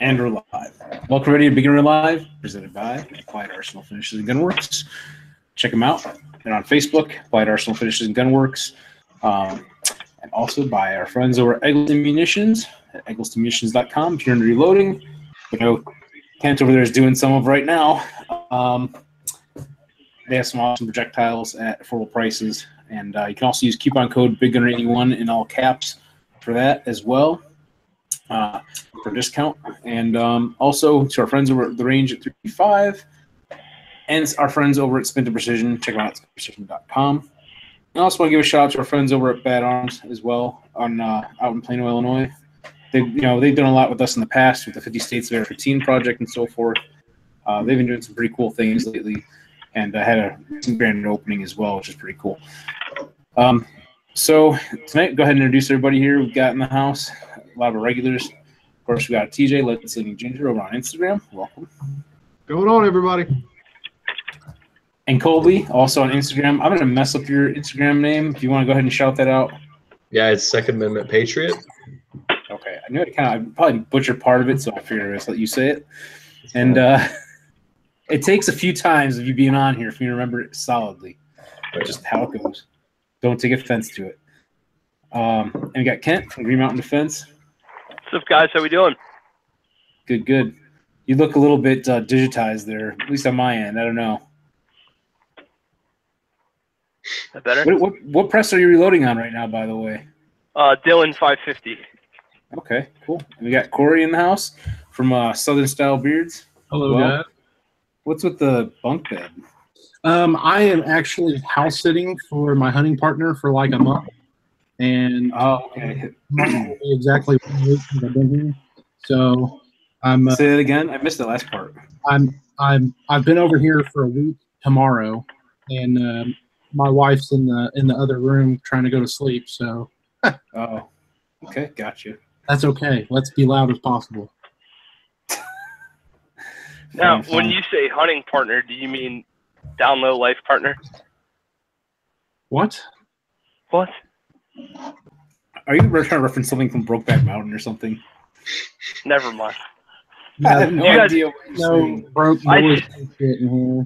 And we're live. Welcome everybody to Beginner Live, presented by Applied Arsenal Finishes and Gunworks. Check them out. They're on Facebook, Applied Arsenal Finishes and Gunworks, and also by our friends over at Eggleston Munitions at egglestonmunitions.com. If you're into reloading, I know Kent over there is doing some of right now. They have some awesome projectiles at affordable prices, and you can also use coupon code BIGGUNNER81 in all caps for that as well. For discount, and also to our friends over at the range at 355 and our friends over at Spin to Precision. Check them out at spintoprecision.com. I also want to give a shout out to our friends over at Bad Arms as well on out in Plano, Illinois. They've done a lot with us in the past with the 50 States of Air 15 project and so forth. They've been doing some pretty cool things lately, and had some grand opening as well, which is pretty cool. So tonight, go ahead and introduce everybody here we've got in the house. A lot of our regulars. Of course, we got TJ, Let's Living Ginger, over on Instagram. Welcome. Going on, everybody. And Colby, also on Instagram. I'm going to mess up your Instagram name. If you want to go ahead and shout that out. Yeah, it's Second Amendment Patriot. Okay. I knew I probably butchered part of it, so I figured I'd just let you say it. And it takes a few times of you being on here for you to remember it solidly. Just how it goes. Don't take offense to it. And we got Kent from Green Mountain Defense. What's up, guys? How we doing? Good, good. You look a little bit digitized there, at least on my end. I don't know. That better? What press are you reloading on right now, by the way? Dylan 550. Okay, cool. And we got Corey in the house from Southern Style Beards. Hello, guys. What's with the bunk bed? I am actually house sitting for my hunting partner for like a month. And okay. Exactly 1 week since I've been here. So I'm say it again. I missed the last part. I've been over here for a week tomorrow, and my wife's in the other room trying to go to sleep. So oh, okay, got you. That's okay. Let's be loud as possible. Now, when you say hunting partner, do you mean down low life partner? What? What? Are you trying to reference something from Brokeback Mountain or something? Never mind. I have no idea what you're saying. Broke shit in here.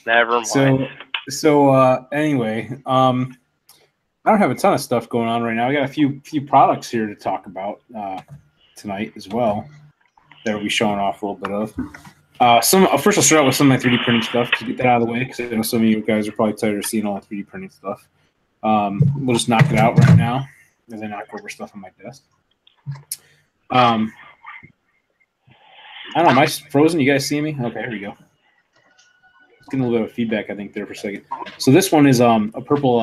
Never mind. So anyway, I don't have a ton of stuff going on right now. I got a few products here to talk about tonight as well that we'll be showing off a little bit of. First, I'll start out with some of my 3D printing stuff to get that out of the way, because I know some of you guys are probably tired of seeing all the 3D printing stuff. We'll just knock it out right now as I knock over stuff on my desk. I don't know. Am I frozen? You guys see me? Okay, here we go. It's getting a little bit of feedback, I think, there for a second. So this one is a purple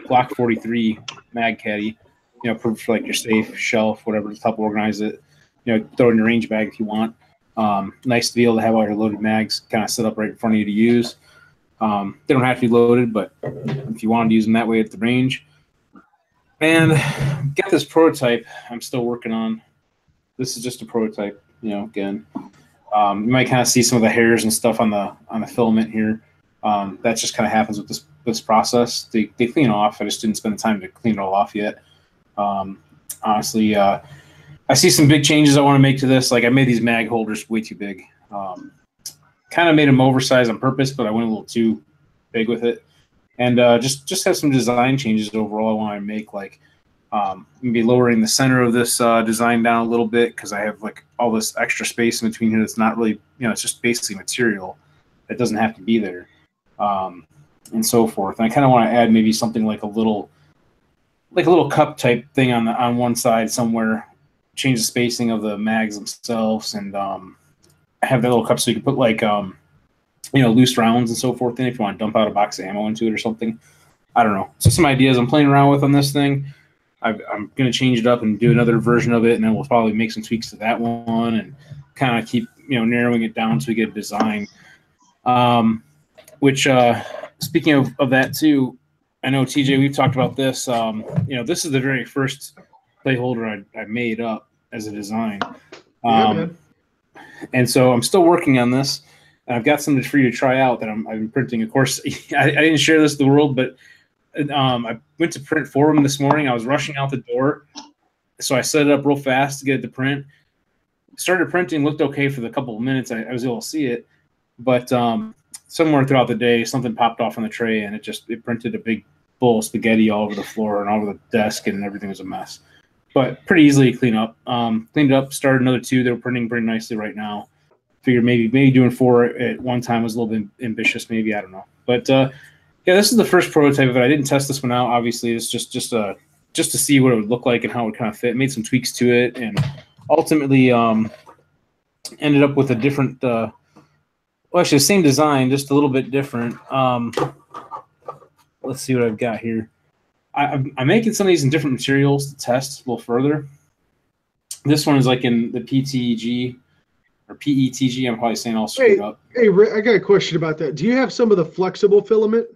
Glock 43 mag caddy. For like your safe, shelf, whatever, to help organize it. Throw it in your range bag if you want. Nice to be able to have all your loaded mags kind of set up right in front of you to use. They don't have to be loaded, but if you wanted to use them that way at the range. And get this prototype I'm still working on. This is just a prototype, again. You might kind of see some of the hairs and stuff on the filament here. That just kind of happens with this process. They clean off. I just didn't spend the time to clean it all off yet. Honestly, I see some big changes I want to make to this. Like, I made these mag holders way too big. Kind of made them oversized on purpose, but I went a little too big with it. And just have some design changes overall I want to make. Like, maybe lowering the center of this design down a little bit, because I have like all this extra space in between here that's not really, it's just basically material that doesn't have to be there, and so forth. And I kind of want to add maybe something like a little cup type thing on one side somewhere. Change the spacing of the mags themselves, and have that little cup so you can put like loose rounds and so forth in it if you want to dump out a box of ammo into it or something. I don't know. So some ideas I'm playing around with on this thing. I'm going to change it up and do another version of it, and then we'll probably make some tweaks to that one and kind of keep narrowing it down so we get a design. Which speaking of that too, I know TJ, we've talked about this. This is the very first play holder I made up as a design. And so I'm still working on this, and I've got something for you to try out that I've been printing. Of course, I didn't share this with the world, but I went to print for them this morning. I was rushing out the door, so I set it up real fast to get it to print. started printing, looked okay for the couple of minutes I was able to see it, but somewhere throughout the day, something popped off on the tray, and it printed a big bowl of spaghetti all over the floor and all over the desk, and everything was a mess. But pretty easily to clean up. Cleaned it up, started another 2. They're printing pretty nicely right now. Figured maybe doing 4 at one time was a little bit ambitious, maybe, I don't know. But yeah, this is the first prototype of it. I didn't test this one out, obviously. It's just to see what it would look like and how it would kind of fit. Made some tweaks to it, and ultimately ended up with a different well, actually the same design, just a little bit different. Let's see what I've got here. I'm making some of these in different materials to test a little further. This one is like in the PTG or PETG. I'm probably saying all screwed up. Hey, Rick, I got a question about that. Do you have some of the flexible filament?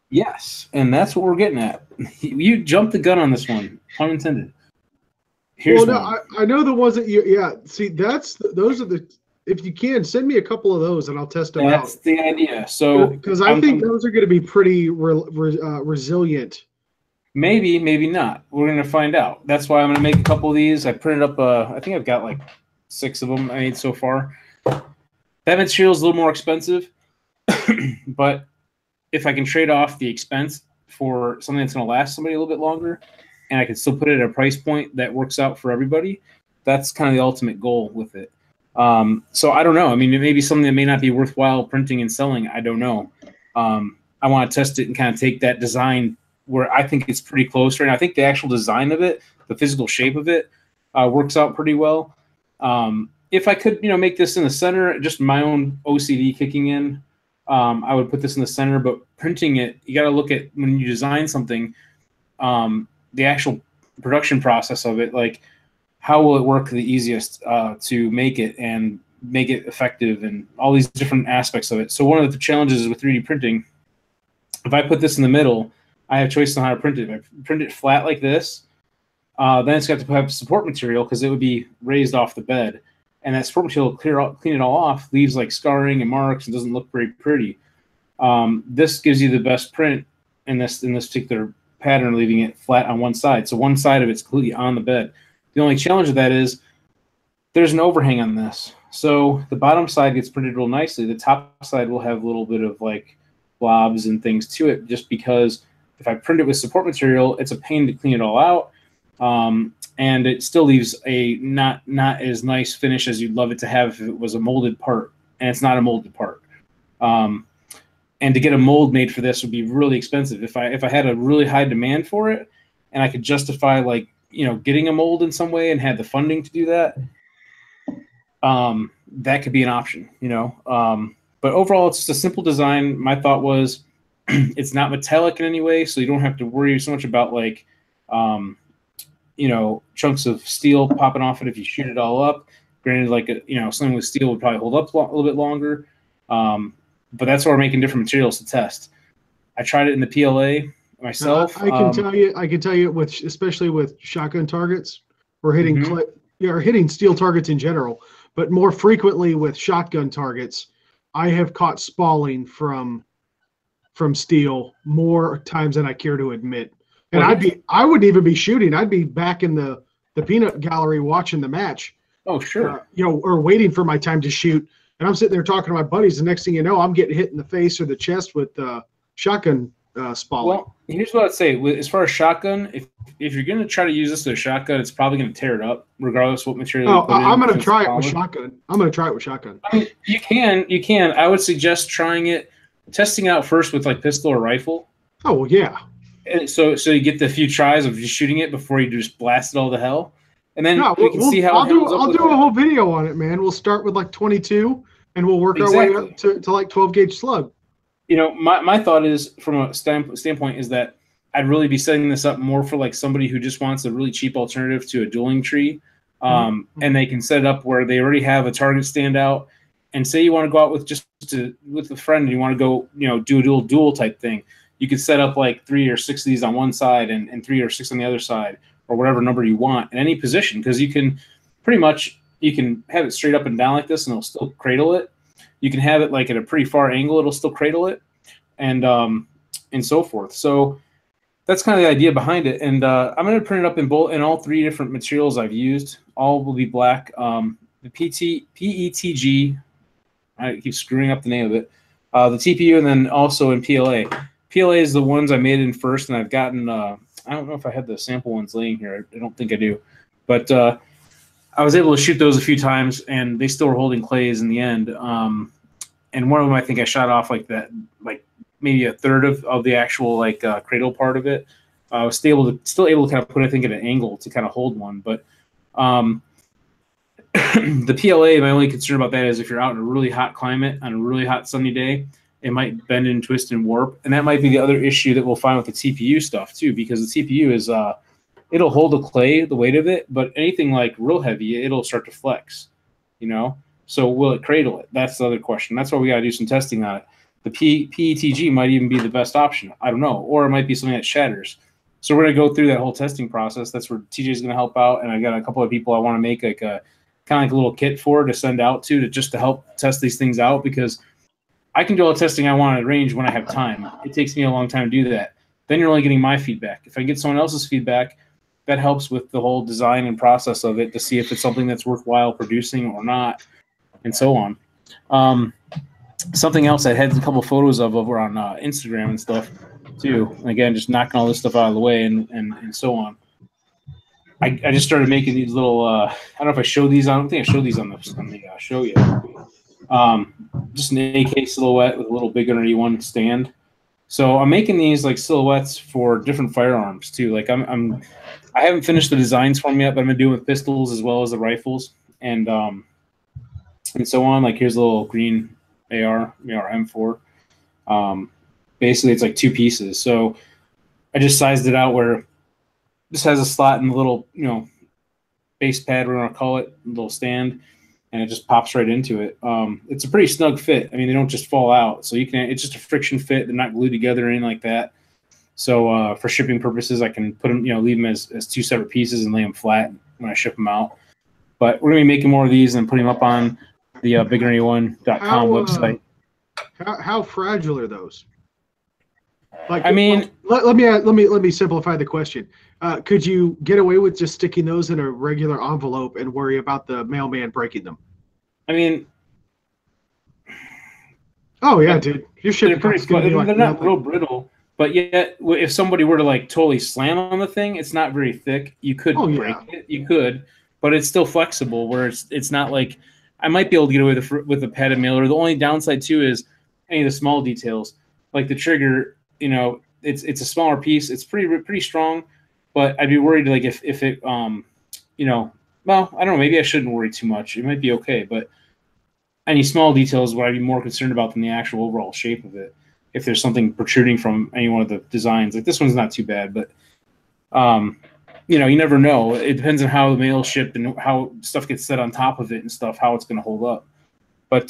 Yes, and that's what we're getting at. You jumped the gun on this one, pun intended. Here's one. I know the ones that you. Yeah, see, those are the. If you can, send me a couple of those, and I'll test them out. That's the idea. So because I think those are going to be pretty resilient. Maybe, maybe not. We're going to find out. That's why I'm going to make a couple of these. I printed up, I think I've got like 6 of them I made so far. That material is a little more expensive, but if I can trade off the expense for something that's going to last somebody a little bit longer, and I can still put it at a price point that works out for everybody, that's kind of the ultimate goal with it. So I don't know. I mean, it may be something that may not be worthwhile printing and selling. I don't know. I want to test it and kind of take that design where I think it's pretty close right now. I think the actual design of it, the physical shape of it, works out pretty well. If I could, make this in the center, just my own OCD kicking in, I would put this in the center. But printing it, you got to look at when you design something, the actual production process of it, like how will it work the easiest to make it and make it effective and all these different aspects of it. So one of the challenges with 3D printing, if I put this in the middle, I have choices on how to print it. If I print it flat like this, then it's got to have support material because it would be raised off the bed. And that support material clean it all off, leaves like scarring and marks and doesn't look very pretty. This gives you the best print in this particular pattern, leaving it flat on one side. So one side of it's completely on the bed. The only challenge of that is there's an overhang on this. So the bottom side gets printed real nicely. The top side will have a little bit of like blobs and things to it just because if I print it with support material, it's a pain to clean it all out. And it still leaves a not as nice finish as you'd love it to have if it was a molded part, and it's not a molded part. And to get a mold made for this would be really expensive. If I had a really high demand for it, and I could justify like getting a mold in some way and had the funding to do that, that could be an option. But overall, it's just a simple design. My thought was it's not metallic in any way, so you don't have to worry so much about like chunks of steel popping off it if you shoot it all up. Granted, like something with steel would probably hold up a little bit longer, but that's why we're making different materials to test. I tried it in the PLA myself. I can tell you, especially with shotgun targets, we're hitting hitting steel targets in general, but more frequently with shotgun targets, I have caught spalling from steel more times than I care to admit. And I wouldn't even be shooting. I'd be back in the peanut gallery watching the match. Oh, sure. Or waiting for my time to shoot. And I'm sitting there talking to my buddies. The next thing you know, I'm getting hit in the face or the chest with shotgun spalling. Well, here's what I'd say. As far as shotgun, if you're going to try to use this with a shotgun, it's probably going to tear it up, regardless what material you put in. I'm going to try it with shotgun. I mean, you can. I would suggest testing out first with like pistol or rifle. Oh, yeah. And so you get the few tries of just shooting it before you just blast it all to hell, and then we can see how. I'll do a whole video on it, man. We'll start with like 22, and we'll work our way up to like 12 gauge slug. My thought is from a standpoint is that I'd really be setting this up more for like somebody who just wants a really cheap alternative to a dueling tree, and they can set it up where they already have a target stand out. And say you want to go out with with a friend, and you want to go do a dual type thing. You could set up like 3 or 6 of these on one side and 3 or 6 on the other side, or whatever number you want in any position, because you can have it straight up and down like this, and it'll still cradle it. You can have it like at a pretty far angle; it'll still cradle it, and so forth. So that's kind of the idea behind it. And I'm going to print it up in all 3 different materials I've used. All will be black. the PETG. I keep screwing up the name of it. The TPU, and then also in PLA. PLA is the ones I made in first, and I've gotten. I don't know if I have the sample ones laying here. I don't think I do, but I was able to shoot those a few times, and they still were holding clays in the end. And one of them, I think I shot off like that, like maybe a third of the actual like cradle part of it. I was still able to kind of put, I think, at an angle to kind of hold one. But the PLA, my only concern about that is if you're out in a really hot climate on a really hot sunny day, it might bend and twist and warp. And that might be the other issue that we'll find with the TPU stuff too, because the TPU is it'll hold the clay, the weight of it, but anything like real heavy, it'll start to flex, you know? So will it cradle it? That's the other question. That's why we got to do some testing on it. The PETG might even be the best option. I don't know. Or it might be something that shatters. So we're going to go through that whole testing process. That's where TJ is going to help out. And I got a couple of people I want to make like a kind of like a little kit for to send out to just to help test these things out, because I can do all the testing I want at range when I have time. It takes me a long time to do that. Then you're only getting my feedback. If I get someone else's feedback, that helps with the whole design and process of it to see if it's something that's worthwhile producing or not, and so on. Something else I had a couple of photos of over on Instagram and stuff too. And again, just knocking all this stuff out of the way and so on. I just started making these little. I don't know if I showed these. I don't think I showed these on the show yet. Just an AK silhouette with a little BIGGUNNER81 stand. So I'm making these like silhouettes for different firearms too. Like I haven't finished the designs for them yet, but I've been doing with pistols as well as the rifles and so on. Like here's a little green AR, M4. Basically, it's like two pieces. So I just sized it out where this has a slot in the little, base pad, we're gonna call it, little stand, and it just pops right into it. It's a pretty snug fit. I mean, they don't just fall out, so it's just a friction fit. They're not glued together or anything like that. So for shipping purposes, I can put them, leave them as two separate pieces and lay them flat when I ship them out. But we're gonna be making more of these and putting them up on the BIGGUNNER81.com website. How fragile are those? Like, I mean, let me simplify the question. Could you get away with just sticking those in a regular envelope and worry about the mailman breaking them? I mean, oh yeah, dude, your shit. They're not real brittle, but yet if somebody were to like totally slam on the thing, it's not very thick. You could break it, you could, but it's still flexible. Where it's not like I might be able to get away with a padded mailer. The only downside too is any of the small details, like the trigger. It's a smaller piece. It's pretty strong, but I'd be worried like if it well, I don't know, maybe I shouldn't worry too much. It might be okay, but any small details what I'd be more concerned about than the actual overall shape of it. If there's something protruding from any one of the designs, like this one's not too bad, but you never know. It depends on how the mail is shipped and how stuff gets set on top of it and stuff, how it's going to hold up. But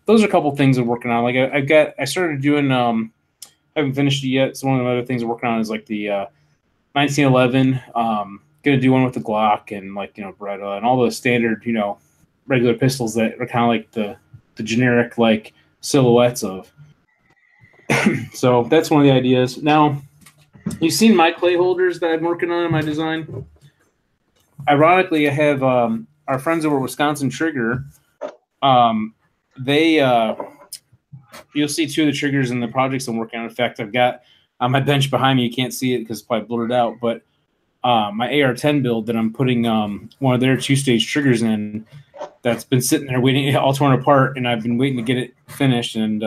those are a couple things I'm working on. Like I started doing. I haven't finished it yet. So one of the other things I'm working on is like the 1911. Gonna do one with the Glock and like Beretta and all the standard regular pistols that are kind of like the generic like silhouettes of. So that's one of the ideas. Now, you've seen my clay holders that I'm working on in my design. Ironically, I have our friends over at Wisconsin Trigger. You'll see two of the triggers in the projects I'm working on. In fact, I've got on my bench behind me. You can't see it because it's probably blurred out, but my AR-10 build that I'm putting one of their two-stage triggers in that's been sitting there waiting, all torn apart, and I've been waiting to get it finished. And,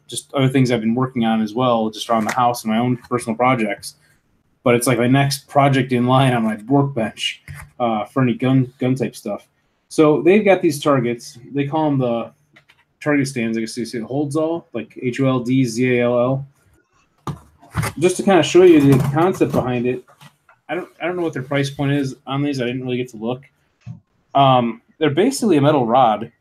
just other things I've been working on as well, just around the house and my own personal projects. But it's like my next project in line on my workbench for any gun type stuff. So they've got these targets. They call them the target stands. I guess you see it holds all, like HOLDZALL. Just to kind of show you the concept behind it. I don't know what their price point is on these. I didn't really get to look. They're basically a metal rod,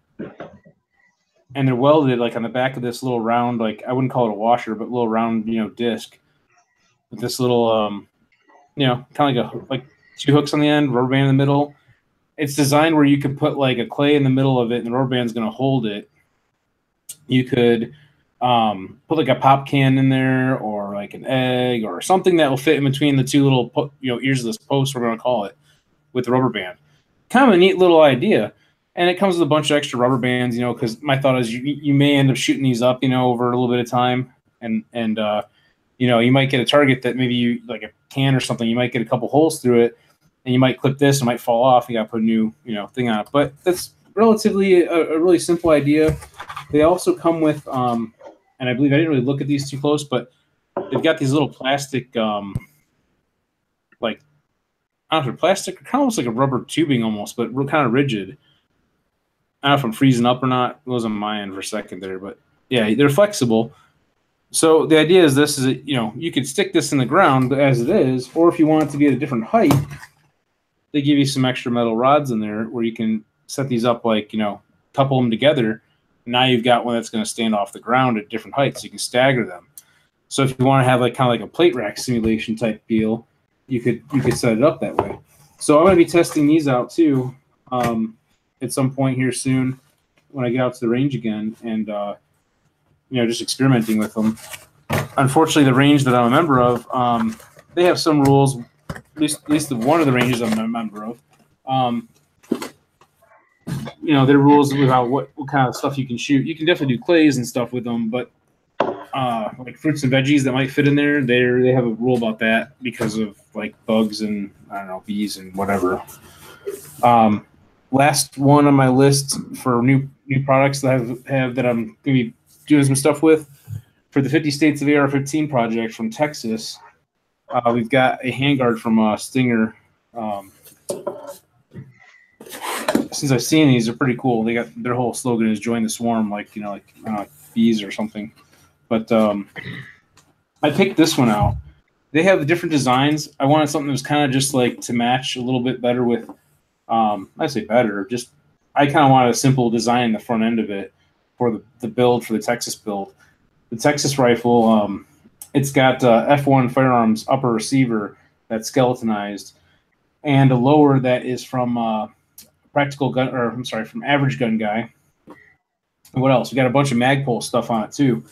and they're welded like on the back of this little round, like I wouldn't call it a washer, but little round, disc with this little, kind of like two hooks on the end, rubber band in the middle. It's designed where you could put like a clay in the middle of it, and the rubber band's going to hold it. You could put like a pop can in there, or like an egg, or something that will fit in between the two little ears of this post, we're going to call it, with the rubber band. Kind of a neat little idea. And it comes with a bunch of extra rubber bands, you know, because my thought is you may end up shooting these up, you know, over a little bit of time. And you know, you might get a target that maybe you, like a can or something, you might get a couple holes through it, and you might clip this, it might fall off. You got to put a new, you know, thing on it. But that's relatively a really simple idea. They also come with, and I believe I didn't really look at these too close, but they've got these little plastic, like, I don't know if they're plastic, kind of almost like a rubber tubing almost, but kind of rigid. I don't know if I'm freezing up or not. It wasn't my end for a second there, but yeah, they're flexible. So the idea is this is, you know, you could stick this in the ground as it is, or if you want it to be at a different height, they give you some extra metal rods in there where you can set these up, like, you know, couple them together. Now you've got one that's going to stand off the ground at different heights. You can stagger them. So if you want to have like kind of like a plate rack simulation type deal, you could set it up that way. So I'm going to be testing these out too at some point here soon when I get out to the range again, and you know, just experimenting with them. Unfortunately, the range that I'm a member of, they have some rules. At least one of the ranges I'm a member of. You know, their rules about what kind of stuff you can shoot. You can definitely do clays and stuff with them, but like fruits and veggies that might fit in there, they have a rule about that because of like bugs and, I don't know, bees and whatever. Last one on my list for new products that I have that I'm going to be doing some stuff with for the 50 States of AR-15 project from Texas. We've got a handguard from Stinger. Since I've seen these, they're pretty cool. They got their whole slogan is "Join the Swarm," like, you know, like bees or something. But I picked this one out. They have different designs. I wanted something that was kind of just like to match a little bit better with. I say better. Just I kind of wanted a simple design in the front end of it for the build, for the Texas build. The Texas rifle, it's got F1 Firearms upper receiver that's skeletonized, and a lower that is from Practical Gun, or I'm sorry, from Average Gun Guy. And what else? We got a bunch of Magpul stuff on it too.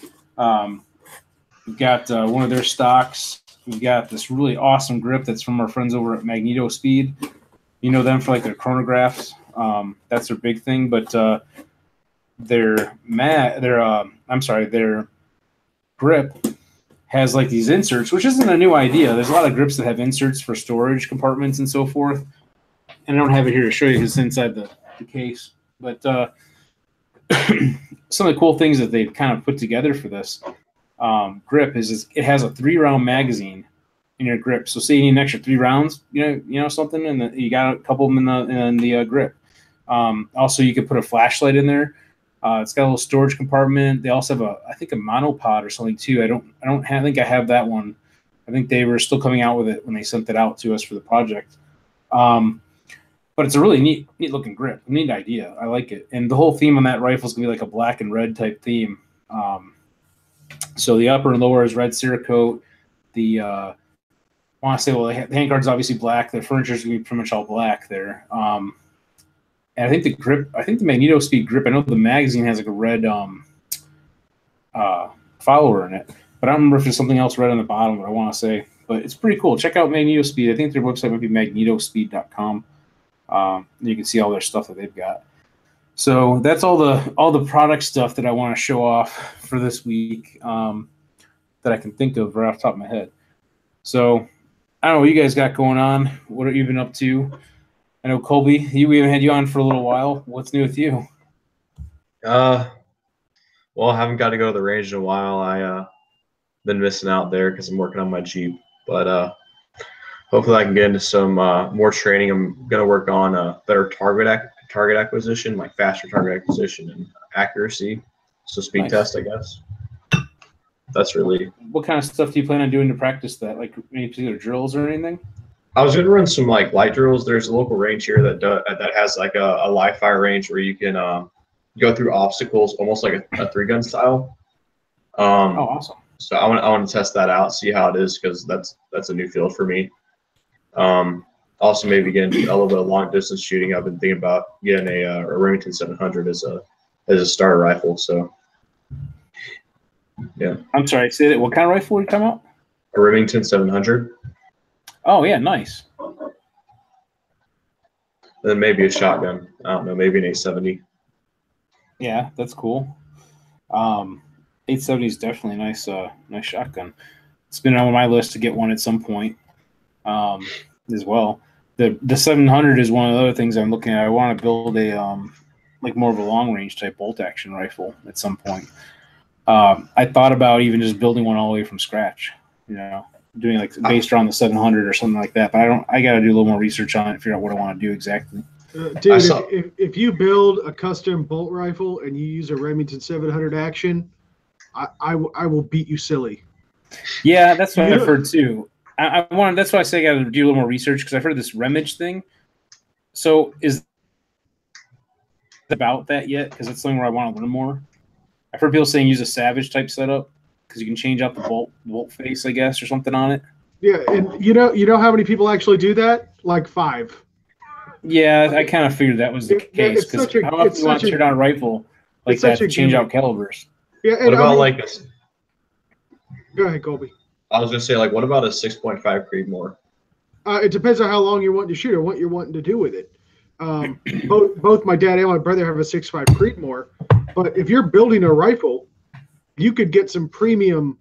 We've got one of their stocks. We've got this really awesome grip that's from our friends over at Magneto Speed. You know them for like their chronographs. That's their big thing. But their grip has like these inserts, which isn't a new idea. There's a lot of grips that have inserts for storage compartments and so forth. And I don't have it here to show you because it's inside the case. But some of the cool things that they've kind of put together for this grip is it has a 3-round magazine in your grip. So say you need an extra 3 rounds, you know something, and you got a couple of them in the grip. Also, you could put a flashlight in there. It's got a little storage compartment. They also have I think a monopod or something too. I think I have that one. I think they were still coming out with it when they sent it out to us for the project. But it's a really neat looking grip. Neat idea. I like it. And the whole theme on that rifle is gonna be like a black and red type theme. So the upper and lower is red Cerakote. I want to say, well, the handguard's obviously black. The furniture is gonna be pretty much all black there. And I think the grip, the Magneto Speed grip, I know the magazine has like a red follower in it, but I don't remember if there's something else red on the bottom, but I want to say. But it's pretty cool. Check out Magneto Speed. I think their website might be magnetospeed.com. You can see all their stuff that they've got. So that's all the product stuff that I want to show off for this week that I can think of right off the top of my head. So I don't know what you guys got going on. What have you been up to? I know Colby, we haven't had you on for a little while. What's new with you? Well, I haven't got to go to the range in a while. I been missing out there because I'm working on my Jeep, but hopefully I can get into some more training. I'm gonna work on better target acquisition, like faster target acquisition and accuracy. So speed test, I guess. That's really. What kind of stuff do you plan on doing to practice that? Like any particular drills or anything? I was gonna run some like light drills. There's a local range here that has like a live fire range where you can go through obstacles, almost like a 3-gun style. Oh, awesome! So I want to test that out, see how it is, because that's a new field for me. Also maybe getting a little bit of long distance shooting. I've been thinking about getting a Remington 700 as a starter rifle. So yeah. I'm sorry. Say that. What kind of rifle are you talking about? A Remington 700. Oh yeah, nice. And then maybe a shotgun. I don't know, maybe an 870. Yeah, that's cool. 870 is definitely a nice shotgun. It's been on my list to get one at some point as well. The 700 is one of the other things I'm looking at. I want to build a like more of a long range type bolt action rifle at some point. I thought about even just building one all the way from scratch, doing like based around the 700 or something like that. But I got to do a little more research on it, figure out what I want to do exactly. Dude, if you build a custom bolt rifle and you use a Remington 700 action, I will beat you silly. Yeah, that's what I've heard too. That's why I say I got to do a little more research, because I've heard this Remage thing. So is about that yet? Because it's something where I want to learn more. I've heard people saying use a Savage type setup because you can change out the bolt face, I guess, or something on it. Yeah, and you know how many people actually do that? Like 5. Yeah, I kind of figured that was the case, because how often do you want to tear down a rifle like that to change out calibers? Yeah, and what about like this? Go ahead, Colby. I was gonna say, like, what about a 6.5 Creedmoor? It depends on how long you're wanting to shoot or what you're wanting to do with it. Both my dad and my brother have a 6.5 Creedmoor, but if you're building a rifle, you could get some premium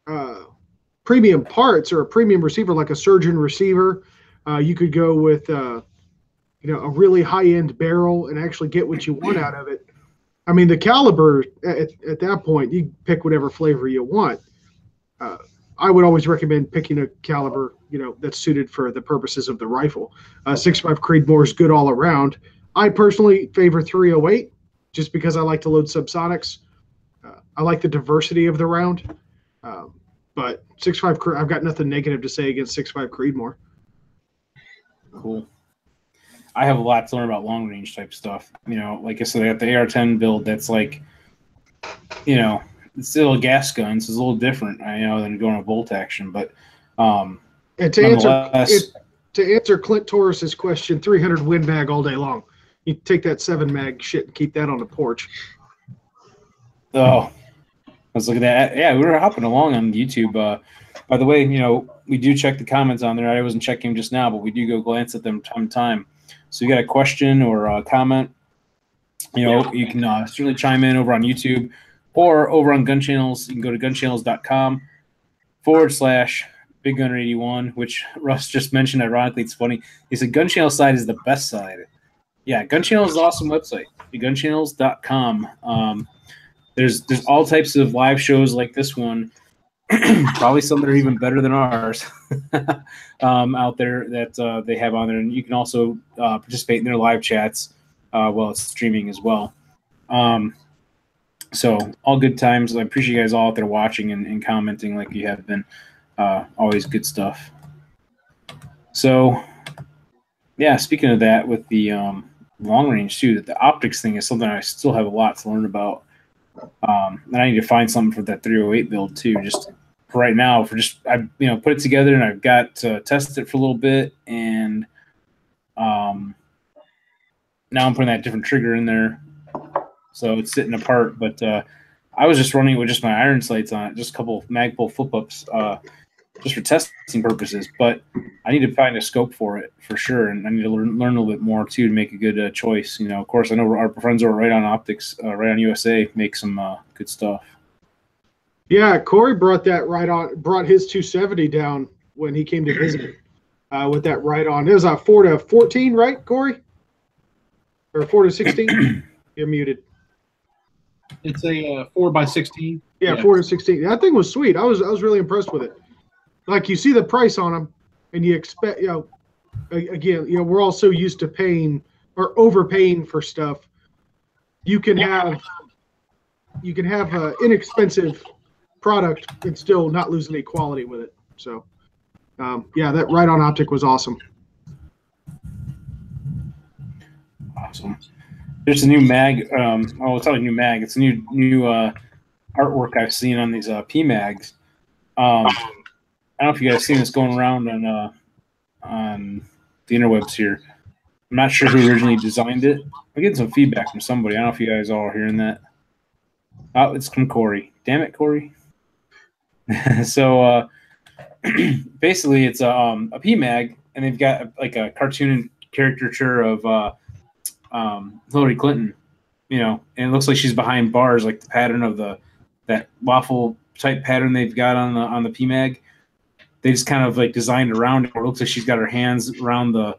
parts or a premium receiver, like a surgeon receiver. You could go with a really high-end barrel and actually get what you want out of it. I mean, the caliber at that point, you pick whatever flavor you want. I would always recommend picking a caliber, that's suited for the purposes of the rifle. 6.5 Creedmoor is good all around. I personally favor 308 just because I like to load subsonics. I like the diversity of the round. But 6.5, I've got nothing negative to say against 6.5 Creedmoor. Cool. I have a lot to learn about long range type stuff. Like I said, I got the AR-10 build that's like, it's still a gas gun, so it's a little different, than going a bolt action. But and to answer Clint Torres's question, 300 Win Mag all day long. You take that 7 mag shit and keep that on the porch. Oh, I was looking at that. Yeah, we were hopping along on YouTube. By the way, we do check the comments on there. I wasn't checking them just now, but we do go glance at them time to time. So you got a question or a comment, you can certainly chime in over on YouTube or over on Gun Channels. You can go to gunchannels.com/BIGGUNNER81, which Russ just mentioned. Ironically, it's funny. He said Gun Channel side is the best side. Yeah, Gun Channel is an awesome website. BIGGUNNER81.com. There's all types of live shows like this one. Probably some that are even better than ours out there that they have on there. And you can also participate in their live chats while it's streaming as well. So all good times. I appreciate you guys all out there watching and commenting like you have been. Always good stuff. So, yeah, speaking of that, with the long range too, the optics thing is something I still have a lot to learn about. And I need to find something for that 308 build too. Just for right now, I put it together and I've got to test it for a little bit, and now I'm putting that different trigger in there, so it's sitting apart. But I was just running it with just my iron sights on it, just a couple of Magpul flip ups, just for testing purposes. But I need to find a scope for it for sure, and I need to learn a little bit more too to make a good choice. Of course, I know our friends over right on Optics, right on USA, make some good stuff. Yeah, Corey brought his 270 down when he came to visit with that right on. It was a 4-14, right, Corey? Or 4-16? You're muted. It's a 4x16. Yeah, 4-16. That thing was sweet. I was really impressed with it. Like, you see the price on them, and you expect, again, we're all so used to paying or overpaying for stuff. You can have an inexpensive product and still not lose any quality with it. So, yeah, that right on optic was awesome. Awesome. There's a new mag. It's not a new mag. It's a new artwork I've seen on these PMags. I don't know if you guys seen this going around on the interwebs here. I'm not sure who originally designed it. I'm getting some feedback from somebody. I don't know if you guys all are hearing that. Oh, it's from Corey. Damn it, Corey. So basically, it's a PMag, and they've got like a cartoon caricature of Hillary Clinton, you know, and it looks like she's behind bars, like the pattern of that waffle type pattern they've got on the PMag. They just kind of like designed around it. It looks like she's got her hands around the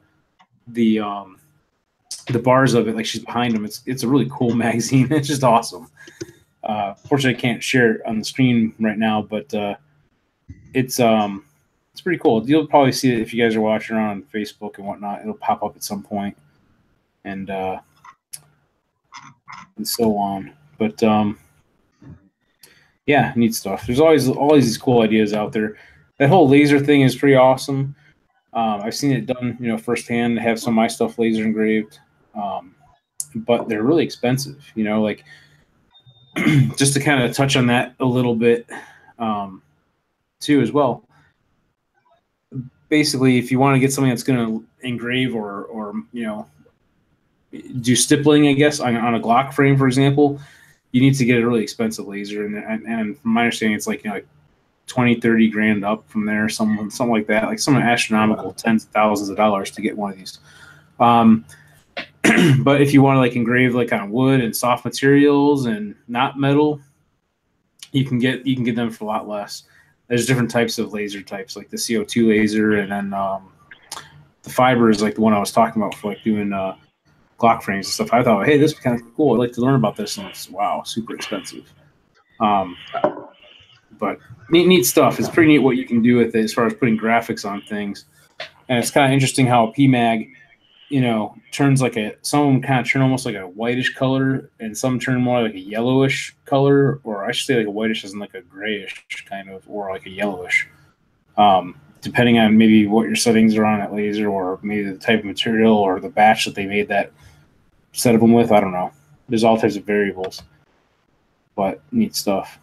bars of it, like she's behind them. It's a really cool magazine. It's just awesome. Fortunately, I can't share it on the screen right now, but it's pretty cool. You'll probably see it if you guys are watching on Facebook and whatnot. It'll pop up at some point, and so on. But yeah, neat stuff. There's always these cool ideas out there. That whole laser thing is pretty awesome. I've seen it done, you know, firsthand. I have some of my stuff laser engraved, but they're really expensive. You know, like just to kind of touch on that a little bit too as well. Basically, if you want to get something that's going to engrave or you know, do stippling, I guess, on a Glock frame, for example, you need to get a really expensive laser. And from my understanding, it's like, you know, like 20, 30 grand up from there, something like that, like some astronomical tens of thousands of dollars to get one of these. But if you want to like engrave like on wood and soft materials and not metal, you can get them for a lot less. There's different types of laser types, like the CO2 laser, and then the fiber is like the one I was talking about for like doing Glock frames and stuff. I thought, hey, this is kind of cool. I'd like to learn about this, and it's wow, super expensive. But neat stuff. It's pretty neat what you can do with it as far as putting graphics on things. And it's kind of interesting how a PMag, you know, turns like some of them kind of turn almost like a whitish color, and some turn more like a yellowish color, or I should say like a whitish as in like a grayish kind of, or like a yellowish, depending on maybe what your settings are on that laser, or maybe the type of material or the batch that they made that set of them with. I don't know. There's all types of variables, but neat stuff.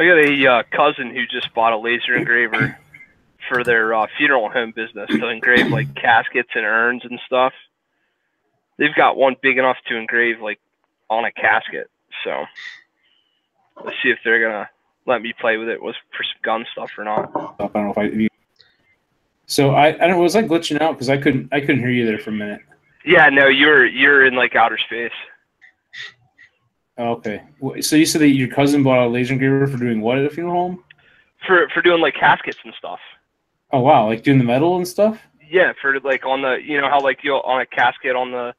I got a cousin who just bought a laser engraver for their funeral home business to engrave like caskets and urns and stuff. They've got one big enough to engrave like on a casket. So let's see if they're gonna let me play with it for some gun stuff or not. I don't know if So I don't know. Was I glitching out because I couldn't hear you there for a minute? Yeah, no, you're in like outer space. Okay. So you said that your cousin bought a laser engraver for doing what at a funeral home? For doing like caskets and stuff. Oh wow, like doing the metal and stuff? Yeah, for like on the, you know how like you'll on a casket on the,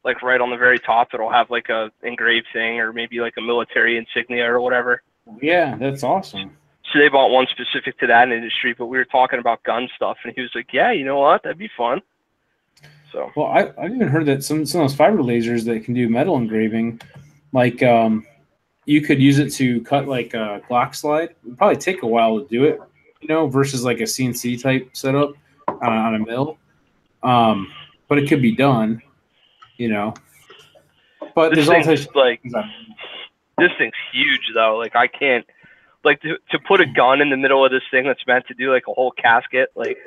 like right on the very top, it'll have like a engraved thing or maybe like a military insignia or whatever. Yeah, that's awesome. So they bought one specific to that industry, but we were talking about gun stuff, and he was like, yeah, you know what, that'd be fun. So. Well, I've even heard that some of those fiber lasers that can do metal engraving, like you could use it to cut like a Glock slide. It would probably take a while to do it, you know, versus like a CNC type setup on a mill. But it could be done, you know. But this there's thing's also like this thing's huge though. Like I can't like to put a gun in the middle of this thing that's meant to do like a whole casket. Like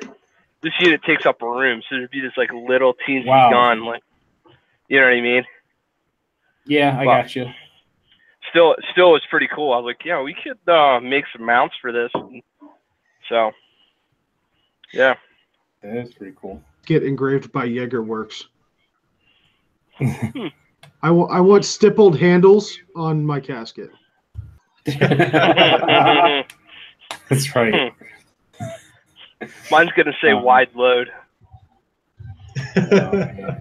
this unit takes up a room, so there'd be this like little teensy gun, like you know what I mean? Yeah, I got you. Still, it's pretty cool. I was like, yeah, we could make some mounts for this. So, yeah. That is pretty cool. Get engraved by Jaeger Works. I want stippled handles on my casket. That's right. Mine's gonna say wide load. Oh,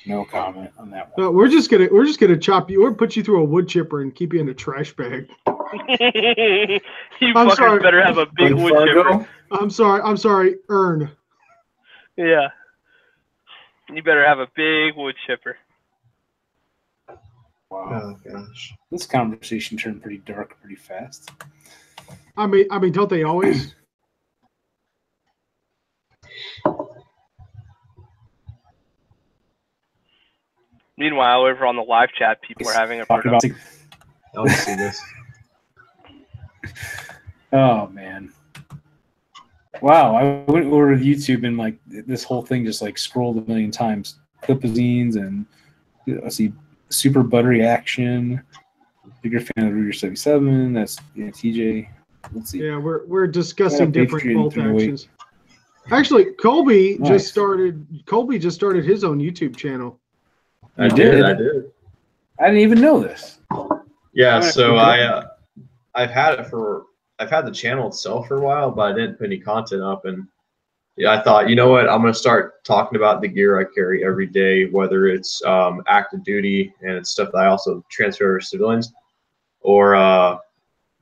no comment on that one. No, we're just gonna chop you or put you through a wood chipper and keep you in a trash bag. You fuckers better have a big wood chipper. I'm sorry, urn. Yeah. You better have a big wood chipper. Wow. Oh gosh. This conversation turned pretty dark pretty fast. I mean, don't they always? Meanwhile, over on the live chat, people are having a production. I'll see this. Oh man! Wow, I went over to YouTube and like this whole thing just like scrolled a million times. Clipazines and let's see, super buttery action. Bigger fan of Ruger 77. That's TJ. Let's see. Yeah, we're discussing different bolt actions. Actually, Colby just started his own YouTube channel. I did. I did. I didn't even know this. Yeah, so I've had the channel itself for a while, but I didn't put any content up, and yeah, I thought, you know what, I'm gonna start talking about the gear I carry every day, whether it's active duty and it's stuff that I also transfer to civilians, or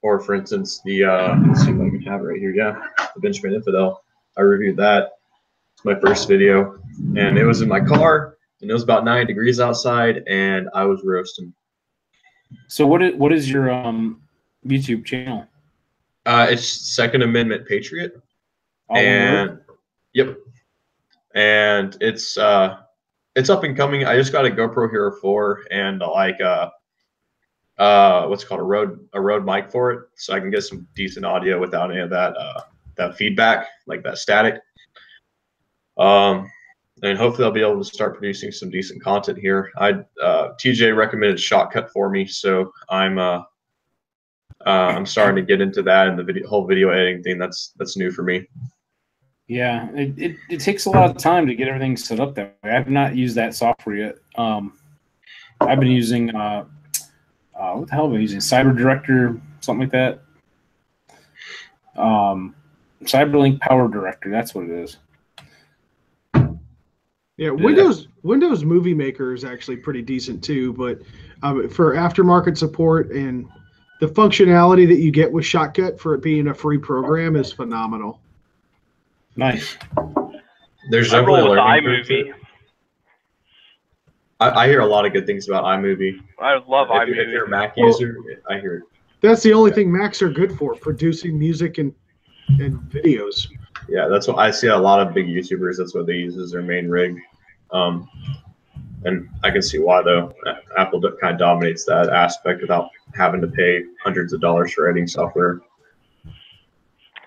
for instance the let's see if I can have it right here. Yeah, the Benjamin Infidel. I reviewed that. It's my first video, and it was in my car, and it was about 9 degrees outside, and I was roasting. So what is your YouTube channel? It's Second Amendment Patriot. And yep. And it's up and coming. I just got a GoPro Hero 4 and like what's called a Rode mic for it, so I can get some decent audio without any of that feedback, like that static. And hopefully I'll be able to start producing some decent content here. TJ recommended Shotcut for me, so I'm starting to get into that, and the whole video editing thing. That's new for me. Yeah, it takes a lot of time to get everything set up that way. I've not used that software yet. I've been using what the hell am I using? Cyber Director, something like that. CyberLink Power Director, that's what it is. Yeah, Windows Movie Maker is actually pretty decent too, but for aftermarket support and the functionality that you get with Shotcut for it being a free program is phenomenal. Nice. There's I definitely roll with learning curve. iMovie. I hear a lot of good things about iMovie. I love iMovie. If you're a Mac user, I hear it. That's the only thing Macs are good for, producing music and videos. Yeah, that's what I see. A lot of big YouTubers, that's what they use as their main rig. And I can see why, though. Apple kind of dominates that aspect without having to pay hundreds of dollars for editing software.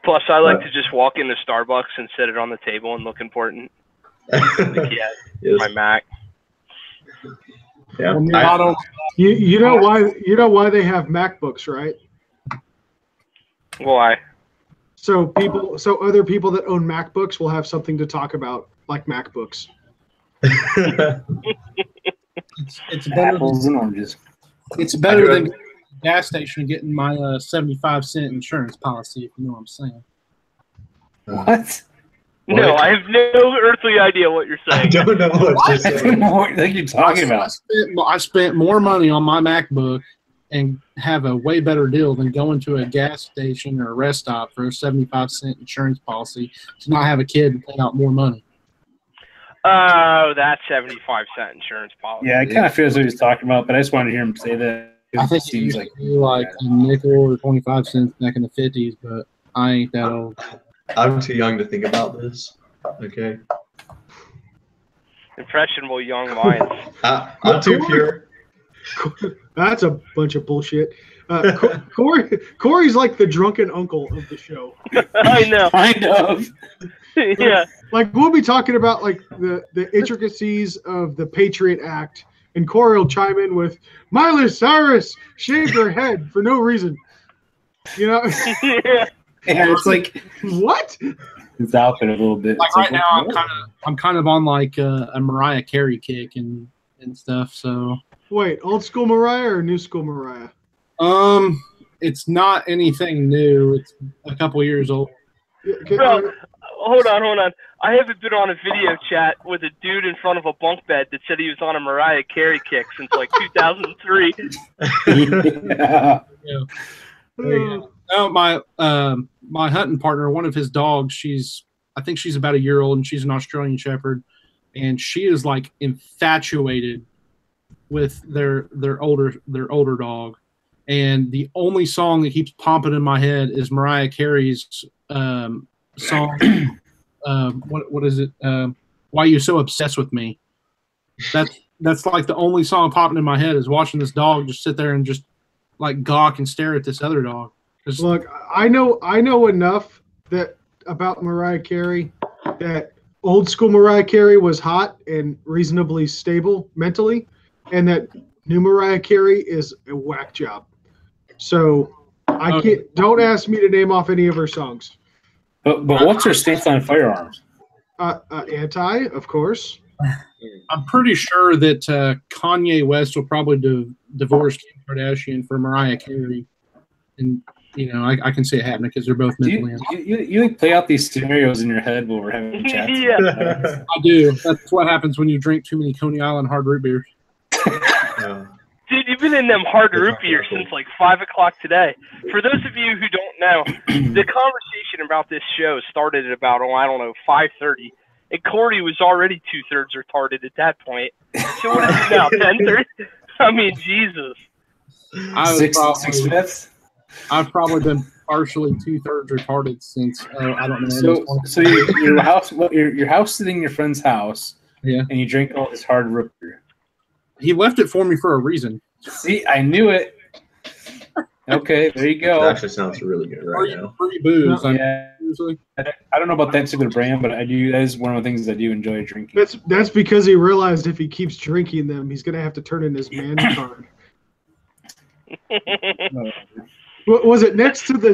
Plus, I like to just walk into Starbucks and set it on the table and look important. Yes. My Mac. Yeah. You know why they have MacBooks, right? Why? So other people that own MacBooks will have something to talk about, like MacBooks. It's better Apples and oranges. It's better than going to the gas station and getting my 75-cent insurance policy, if you know what I'm saying. What? No, I have no earthly idea what you're saying. I don't know what you're saying. What are you talking about? I spent more money on my MacBook and have a way better deal than going to a gas station or a rest stop for a 75-cent insurance policy to not have a kid and pay out more money. Oh, that's 75-cent insurance policy. Yeah, I kind of feels what he was talking about, but I just wanted to hear him say that. I think it seems like a nickel or 25 cents back in the 50s, but I ain't that old. I'm too young to think about this. Okay. Impressionable young minds. I'm too pure. That's a bunch of bullshit. Corey's like the drunken uncle of the show. I know. Kind of. Yeah. Like we'll be talking about like the intricacies of the Patriot Act, and Corey will chime in with Miley Cyrus shaved her head for no reason. You know? Yeah. Yeah, it's like what? It's out there a little bit. Like it's right like, now, I'm kind of on like a Mariah Carey kick and stuff. So wait, old school Mariah or new school Mariah? It's not anything new. It's a couple years old. Bro, hold on. I haven't been on a video chat with a dude in front of a bunk bed that said he was on a Mariah Carey kick since like 2003. yeah. No, my hunting partner, one of his dogs, I think she's about a year old, and she's an Australian Shepherd, and she is like infatuated with their older dog, and the only song that keeps popping in my head is Mariah Carey's song. What is it? Why You So Obsessed with Me? That's like the only song popping in my head is watching this dog just sit there and just like gawk and stare at this other dog. Look, I know enough that about Mariah Carey that old school Mariah Carey was hot and reasonably stable mentally, and that new Mariah Carey is a whack job. So I can't. Don't ask me to name off any of her songs. But what's her stance on firearms? Anti, of course. I'm pretty sure that Kanye West will probably divorce Kim Kardashian for Mariah Carey, and I can see it happening because they're both mentally ill. You like play out these scenarios in your head while we're having chats. Yeah. I do. That's what happens when you drink too many Coney Island hard root beers. Dude, you've been in them hard root beers since like 5 o'clock today. For those of you who don't know, the conversation about this show started at about, 5:30. And Corey was already 2/3 retarded at that point. So what is it now, 10:30? I mean, Jesus. I've probably been partially 2/3 retarded since, I don't know. So your house sitting in your friend's house, yeah, and you drink all this hard root beer. He left it for me for a reason. See, I knew it. Okay, there you go. That actually sounds really good right now. Free booze. Yeah. I don't know about that particular brand, but I do. That is one of the things I do enjoy drinking. That's because he realized if he keeps drinking them, he's gonna have to turn in his man card. Was it next to the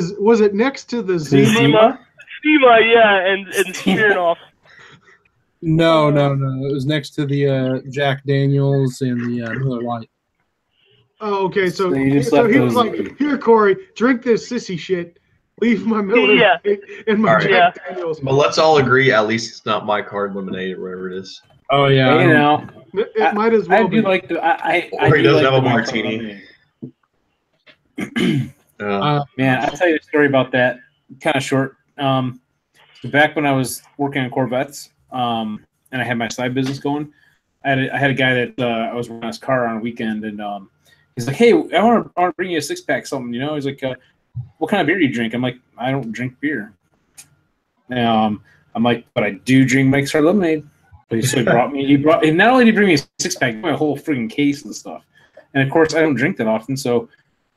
Zima? Zima, yeah, and Smirnoff. No. It was next to the Jack Daniels and the Miller Lite. Oh, okay. So he was like, "Here, Corey, drink this sissy shit. Leave my Miller and my Jack Daniels." But let's all agree, at least it's not my card lemonade or whatever it is. Oh yeah, it might as well. I do like the. I he doesn't like have a the martini. Man, I'll tell you a story about that. Kind of short. So back when I was working on Corvettes, and I had my side business going, I had a guy that I was running his car on a weekend, and he's like, "Hey, I want to bring you a 6-pack, something." He's like, "What kind of beer do you drink?" I'm like, "I don't drink beer." I'm like, "But I do drink Mike's Hard Lemonade." But he brought me. And not only did he bring me a 6-pack, he brought me a whole freaking case and stuff. And of course, I don't drink that often, so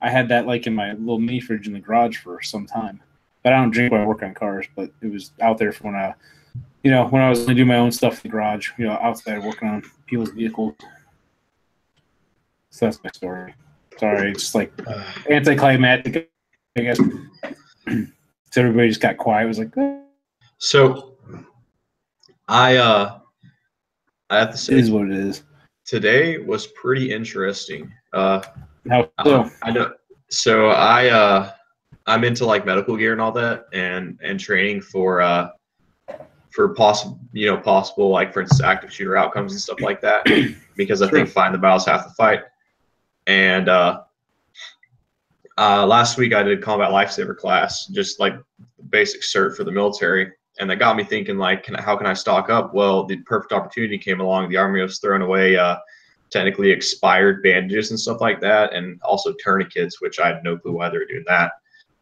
I had that like in my little mini fridge in the garage for some time. But I don't drink when I work on cars. But it was out there for when I, when I was going to do my own stuff in the garage, outside working on people's vehicles. So that's my story. Sorry, it's just like anticlimactic, I guess. So everybody just got quiet. It was like, So I have to say, it is what it is. Today was pretty interesting. How so? I know. So I'm into like medical gear and all that, and training for possible like, for instance, active shooter outcomes and stuff like that, because I think fighting the battle's half the fight. And last week I did a combat lifesaver class, just like basic cert for the military, and that got me thinking, like, how can I stock up? Well, the perfect opportunity came along. The Army was throwing away technically expired bandages and stuff like that, and also tourniquets, which I had no clue why they were doing that.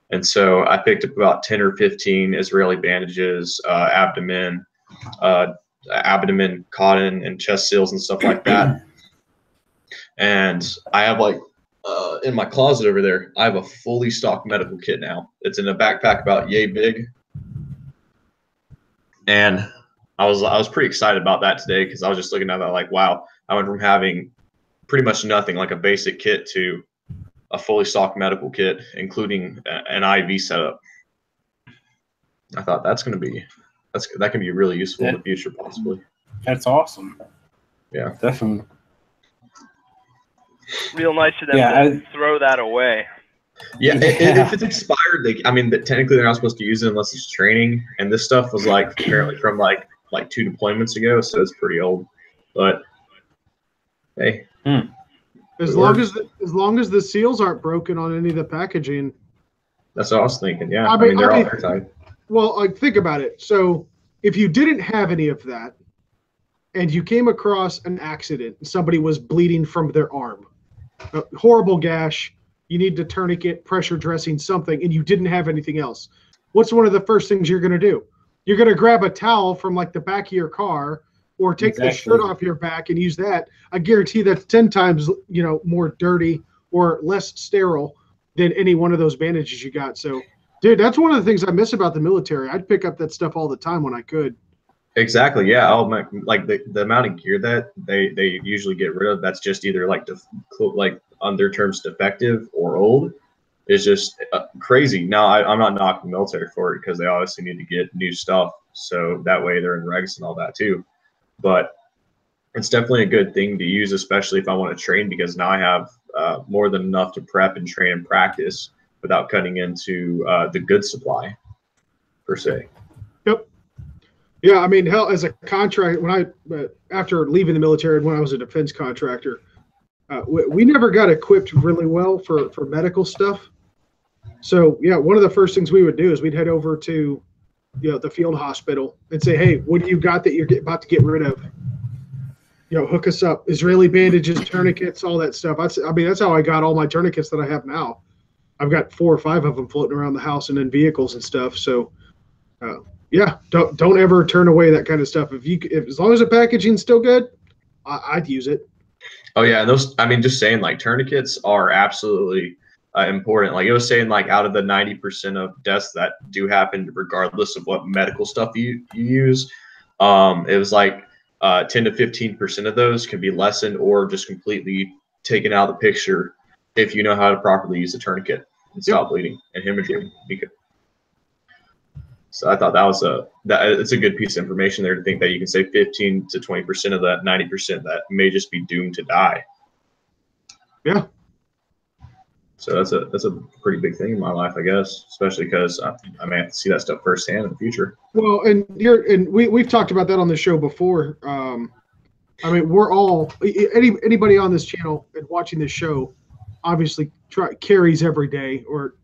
And so I picked up about 10 or 15 Israeli bandages, abdomen, cotton, and chest seals and stuff like that. And I have like in my closet over there, I have a fully stocked medical kit now. It's in a backpack about yay big. And I was pretty excited about that today, because I was just looking at that like, wow, I went from having pretty much nothing, like a basic kit, to a fully stocked medical kit, including an IV setup. I thought that can be really useful in the future, possibly. That's awesome. Yeah, definitely. Real nice of them to throw that away. Yeah, if it's expired, technically they're not supposed to use it unless it's training. And this stuff was like apparently from like 2 deployments ago, so it's pretty old. But hey, as long as the seals aren't broken on any of the packaging. That's what I was thinking. Yeah, I mean they're all airtight. Well, like, think about it. So if you didn't have any of that, and you came across an accident, somebody was bleeding from their arm, a horrible gash, you need to tourniquet, pressure dressing, something, and you didn't have anything else, what's one of the first things you're going to do? You're going to grab a towel from like the back of your car, or take the shirt off your back and use that. I guarantee that's 10 times, more dirty or less sterile than any one of those bandages you got. So, dude, that's one of the things I miss about the military. I'd pick up that stuff all the time when I could. Exactly. Yeah. Like the amount of gear that they usually get rid of, that's just either like on their terms defective or old, is just crazy. Now I'm not knocking the military for it, because they obviously need to get new stuff. so that way they're in regs and all that too. But it's definitely a good thing to use, especially if I want to train, because now I have more than enough to prep and train and practice without cutting into the good supply per se. Yep. Yeah, I mean, hell, as a contract, when after leaving the military, when I was a defense contractor, we never got equipped really well for medical stuff. So yeah, one of the first things we would do is we'd head over to, the field hospital and say, hey, what do you got that you're about to get rid of? Hook us up. Israeli bandages, tourniquets, all that stuff. I mean, that's how I got all my tourniquets that I have now. I've got 4 or 5 of them floating around the house and in vehicles and stuff. So, yeah, don't ever turn away that kind of stuff. If as long as the packaging's still good, I'd use it. Oh yeah, and those. I mean, just saying, like, tourniquets are absolutely important. Like it was saying, like out of the 90% of deaths that do happen, regardless of what medical stuff you use, it was like 10 to 15% of those can be lessened or just completely taken out of the picture if you know how to properly use the tourniquet and stop bleeding and hemorrhaging. So I thought it's a good piece of information there to think that you can save 15 to 20% of that 90% that may just be doomed to die. Yeah. So that's a pretty big thing in my life, I guess, especially because I may have to see that stuff firsthand in the future. Well, and we've talked about that on the show before. I mean, we're all anybody on this channel and watching this show, obviously carries every day or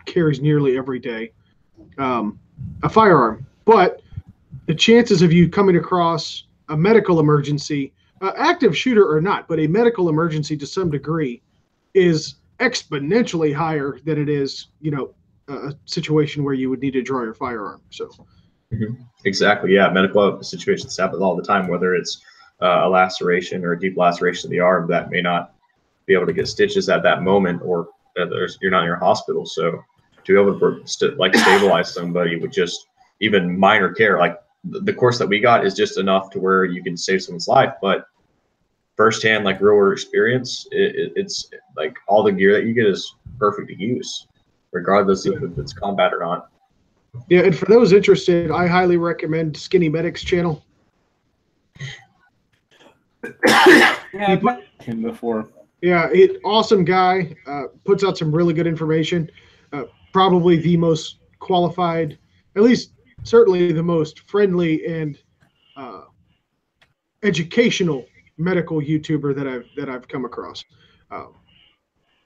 carries nearly every day a firearm. But the chances of you coming across a medical emergency, active shooter or not, but a medical emergency to some degree, is exponentially higher than it is, a situation where you would need to draw your firearm. So, Exactly, yeah. Medical situations happen all the time, whether it's a laceration or a deep laceration of the arm that may not be able to get stitches at that moment, or you're not in your hospital. So, to be able to stabilize somebody with just even minor care, like the course that we got is just enough to where you can save someone's life, but firsthand, like real world experience, it's like all the gear that you get is perfect to use, regardless if it's combat or not. Yeah, and for those interested, I highly recommend Skinny Medic's channel. Yeah, I've met him before. Yeah, awesome guy. Puts out some really good information. Probably the most qualified, at least certainly the most friendly and educational medical YouTuber that I've come across.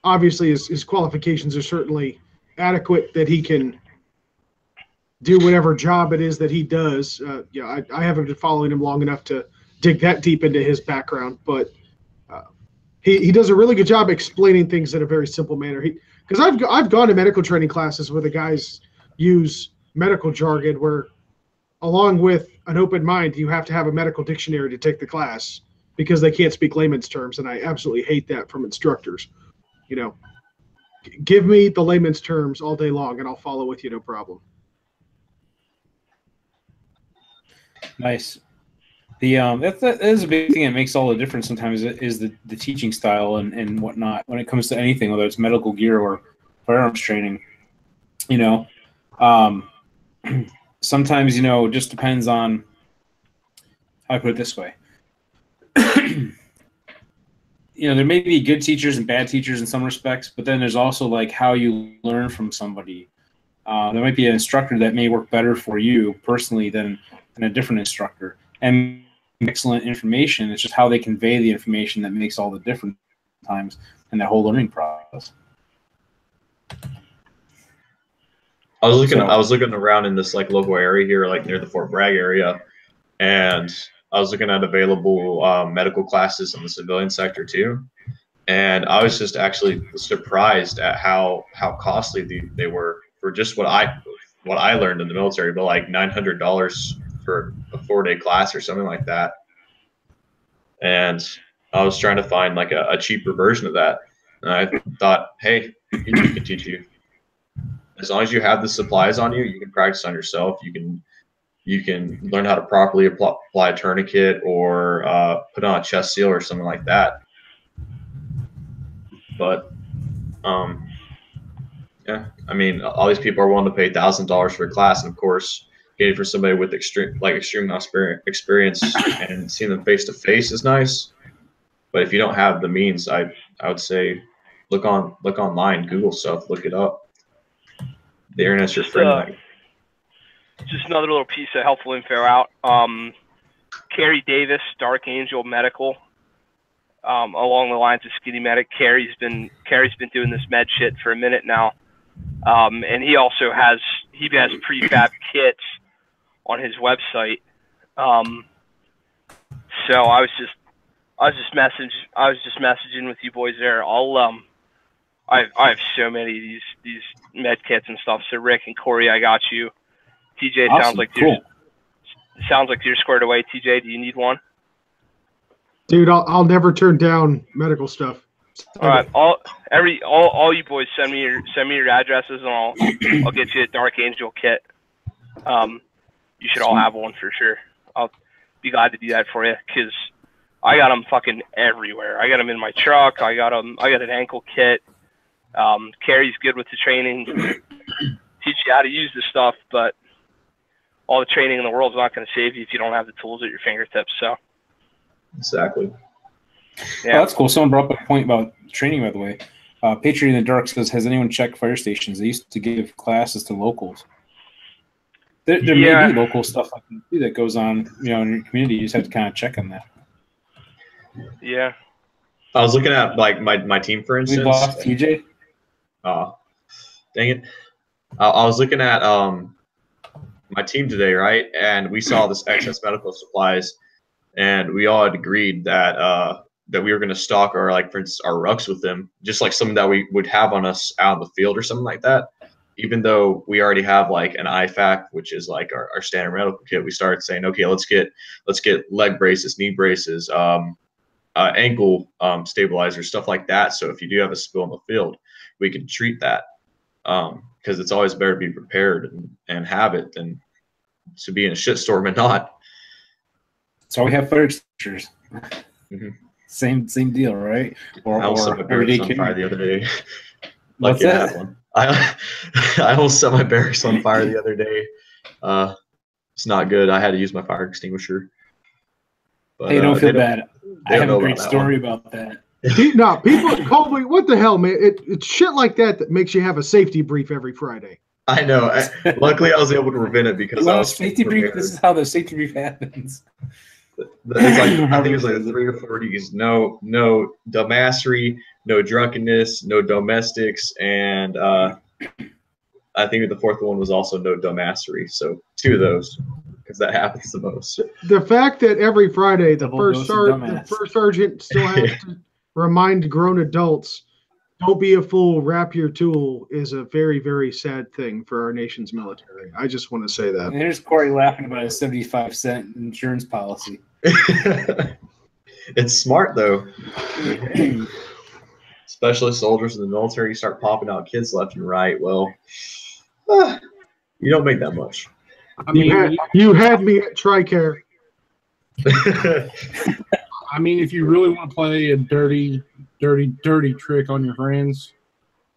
Obviously, his qualifications are certainly adequate that he can do whatever job it is that he does. I haven't been following him long enough to dig that deep into his background, but he does a really good job explaining things in a very simple manner. Because I've gone to medical training classes where the guys use medical jargon where, along with an open mind, you have to have a medical dictionary to take the class because they can't speak layman's terms, and I absolutely hate that from instructors. Give me the layman's terms all day long, and I'll follow with you, no problem. Nice. That is a big thing that makes all the difference sometimes is the teaching style and whatnot when it comes to anything, whether it's medical gear or firearms training. Sometimes, it just depends on how I put it this way. There may be good teachers and bad teachers in some respects, but then there's also like how you learn from somebody. There might be an instructor that may work better for you personally than a different instructor. And excellent information. It's just how they convey the information that makes all the difference times in that whole learning process. I was looking around in this like local area here, like near the Fort Bragg area, and I was looking at available medical classes in the civilian sector too, and I was just actually surprised at how costly they were for just what I learned in the military, but like $900 for a 4-day class or something like that. And I was trying to find like a cheaper version of that. And I thought, hey, you can teach you. As long as you have the supplies on you, you can practice on yourself. You can learn how to properly apply a tourniquet or put on a chest seal or something like that. But yeah, I mean, all these people are willing to pay $1,000 for a class, and of course, getting for somebody with extreme experience and seeing them face to face is nice. But if you don't have the means, I would say look online, Google stuff, look it up. The internet's your friend. Just another little piece of helpful info out. Carrie Davis, Dark Angel Medical, along the lines of Skinny Medic. Carrie's been doing this med shit for a minute now, and he also has prefab kits on his website. So I was just messaging with you boys there. I have so many of these med kits and stuff. So Rick and Corey, I got you. TJ, Awesome. sounds like you're squared away. TJ, do you need one? Dude, I'll never turn down medical stuff. All right, all you boys send me your addresses and I'll get you a Dark Angel kit. You should all have one for sure. I'll be glad to do that for you because I got them fucking everywhere. I got them in my truck. I got an ankle kit. Carrie's good with the training. Teach you how to use the stuff, but all the training in the world is not going to save you if you don't have the tools at your fingertips. So exactly. Yeah, oh, that's cool. Someone brought up a point about training, by the way. Patriot in the Dark says, has anyone checked fire stations? They used to give classes to locals. There may be local stuff like that goes on, in your community. You just have to kind of check on that. Yeah. I was looking at like my team, for instance. We lost TJ. Dang it! I was looking at my team today, right? And we saw this excess medical supplies, and we all had agreed that that we were going to stock our, like, for instance, our rucks with them, just like something that we would have on us out in the field or something like that. Even though we already have like an IFAC, which is like our standard medical kit, we started saying, okay, let's get leg braces, knee braces, ankle stabilizers, stuff like that. So if you do have a spill in the field, we can treat that, because it's always better to be prepared and have it than to be in a shitstorm and not. So we have fire extinguishers. Mm-hmm. Same deal, right? I almost set my barracks on fire the other day. What's that? One. I almost set my barracks on fire the other day. It's not good. I had to use my fire extinguisher. But, hey, don't feel bad. I have a great story about that. No, people call me. What the hell, man? It's shit like that makes you have a safety brief every Friday. I know. Luckily, I was able to prevent it because I was safety brief. This is how the safety brief happens. It's like, I think it was like 3 or 4 Ds. No dumbassery, no drunkenness, no domestics, and I think the fourth one was also no dumbassery. So 2 of those, because that happens the most. The fact that every Friday the first sergeant still has to remind grown adults, don't be a fool, wrap your tool, is a very, very sad thing for our nation's military. I just want to say that. And there's Corey laughing about a 75-cent insurance policy. It's smart, though. Especially soldiers in the military, you start popping out kids left and right. Well, you don't make that much. I mean, you had me at TRICARE. I mean, if you really want to play a dirty trick on your friends,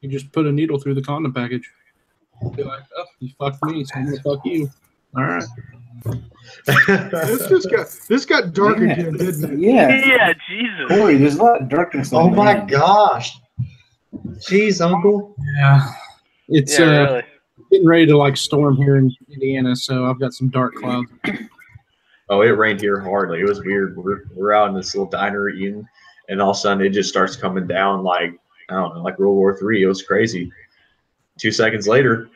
you just put a needle through the condom package. Be like, oh, you fucked me, so I'm gonna fuck you. All right. This got dark again, didn't it? Yeah, Jesus. Corey, there's a lot of darkness. Oh my gosh. Jeez, Uncle. Yeah. It's really. Getting ready to like storm here in Indiana, so I've got some dark clouds. Oh, it rained here hard. Like, it was weird. We're out in this little diner eating, and all of a sudden it just starts coming down like, I don't know, like World War III. It was crazy. 2 seconds later,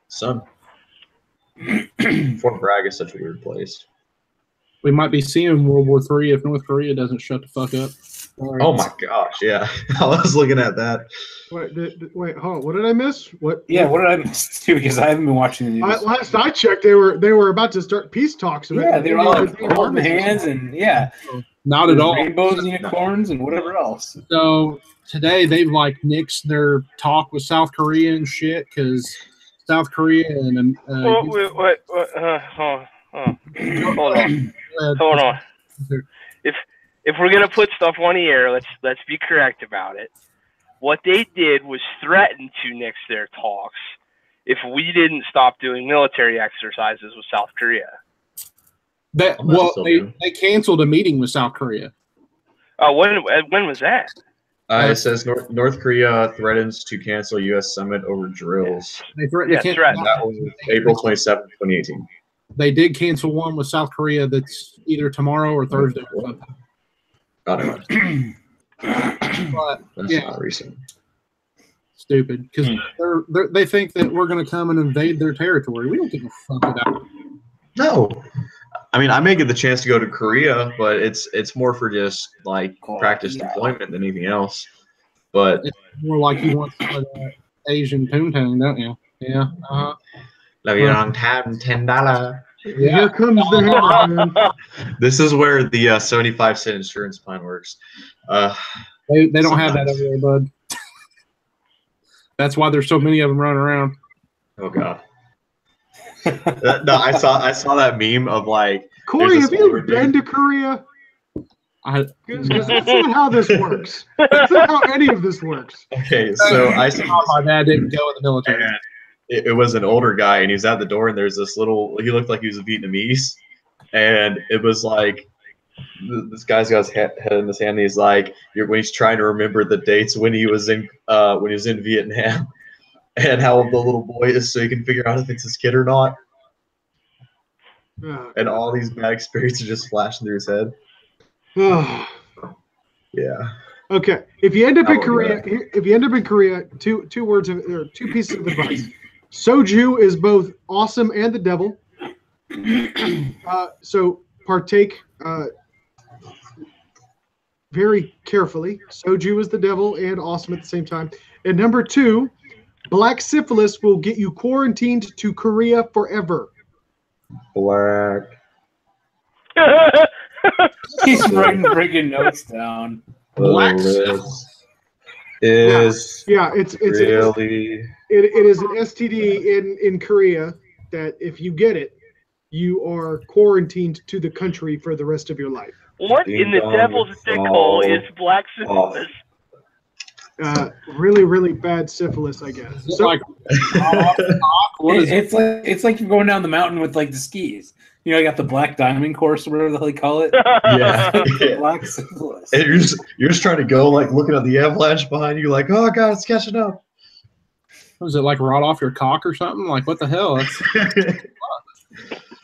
sun. Fort Bragg is such a weird place. We might be seeing World War III if North Korea doesn't shut the fuck up. Right. Oh my gosh, yeah. I was looking at that. Wait, hold on. What did I miss? What? Yeah, what did I miss too? Because I haven't been watching the news. Last I checked, they were about to start peace talks. Yeah, they were all like holding hands and not at all. Rainbows, unicorns, and whatever else. So today they've like nixed their talk with South Korea and shit because South Korea and Hold on. If we're gonna put stuff on the air, let's be correct about it. What they did was threaten to nix their talks. if we didn't stop doing military exercises with South Korea. They canceled a meeting with South Korea. Oh, when was that? It says North Korea threatens to cancel U.S. summit over drills. They threatened. That was April 27th, 2018. They did cancel one with South Korea that's either tomorrow or Thursday or something. Got it. But, That's not recent. Stupid, because they think that we're going to come and invade their territory. We don't give a fuck about it. No. I mean, I may get the chance to go to Korea, but it's more for just like practice deployment than anything else. But it's more like you want some of that Asian poontang, don't you? Yeah. Love you long time, $10. Yeah. Here comes the hammer, man. This is where the 75-cent insurance plan works. They don't have that over there, bud. That's why there's so many of them running around. Oh God. No, I saw that meme of like. Corey, have you been to Korea? Because that's not how this works. That's not how any of this works. Okay, so I saw my dad didn't go in the military. It was an older guy, and he was at the door, and there's this little. He looked like he was Vietnamese, and it was like this guy's got his head in his hand. And he's like, when he's trying to remember the dates when he was in Vietnam, and how old the little boy is, so he can figure out if it's his kid or not. And all these bad experiences just flashing through his head. Yeah. Okay. If you end up in Korea, two words or two pieces of advice. Soju is both awesome and the devil. So partake very carefully. Soju is the devil and awesome at the same time. And number 2, black syphilis will get you quarantined to Korea forever. Black. He's writing freaking notes down. Black is it's really it is an STD in Korea that if you get it, you are quarantined to the country for the rest of your life. What in the devil's dickhole is black syphilis? Really, really bad syphilis, I guess. So, it's like you're going down the mountain with like the skis. You know, you got the black diamond course or whatever the hell they call it. Yeah. Black syphilis. And you're just trying to go, like looking at the avalanche behind you, like, oh God, it's catching up. Was it like rot off your cock or something? Like, what the hell?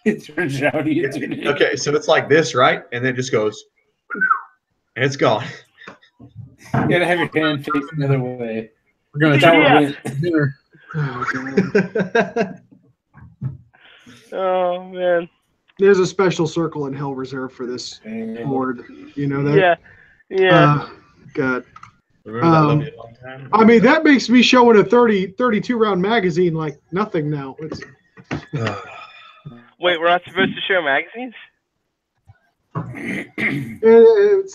It turns out okay, so it's like this, right? And then it just goes, and it's gone. You gotta have your hand facing the other way. We're gonna try dinner. Oh man. There's a special circle in Hell reserved for this board. You know that? Yeah. God. I mean, that makes me showing a 32 round magazine like nothing now. Wait, we're not supposed to show magazines?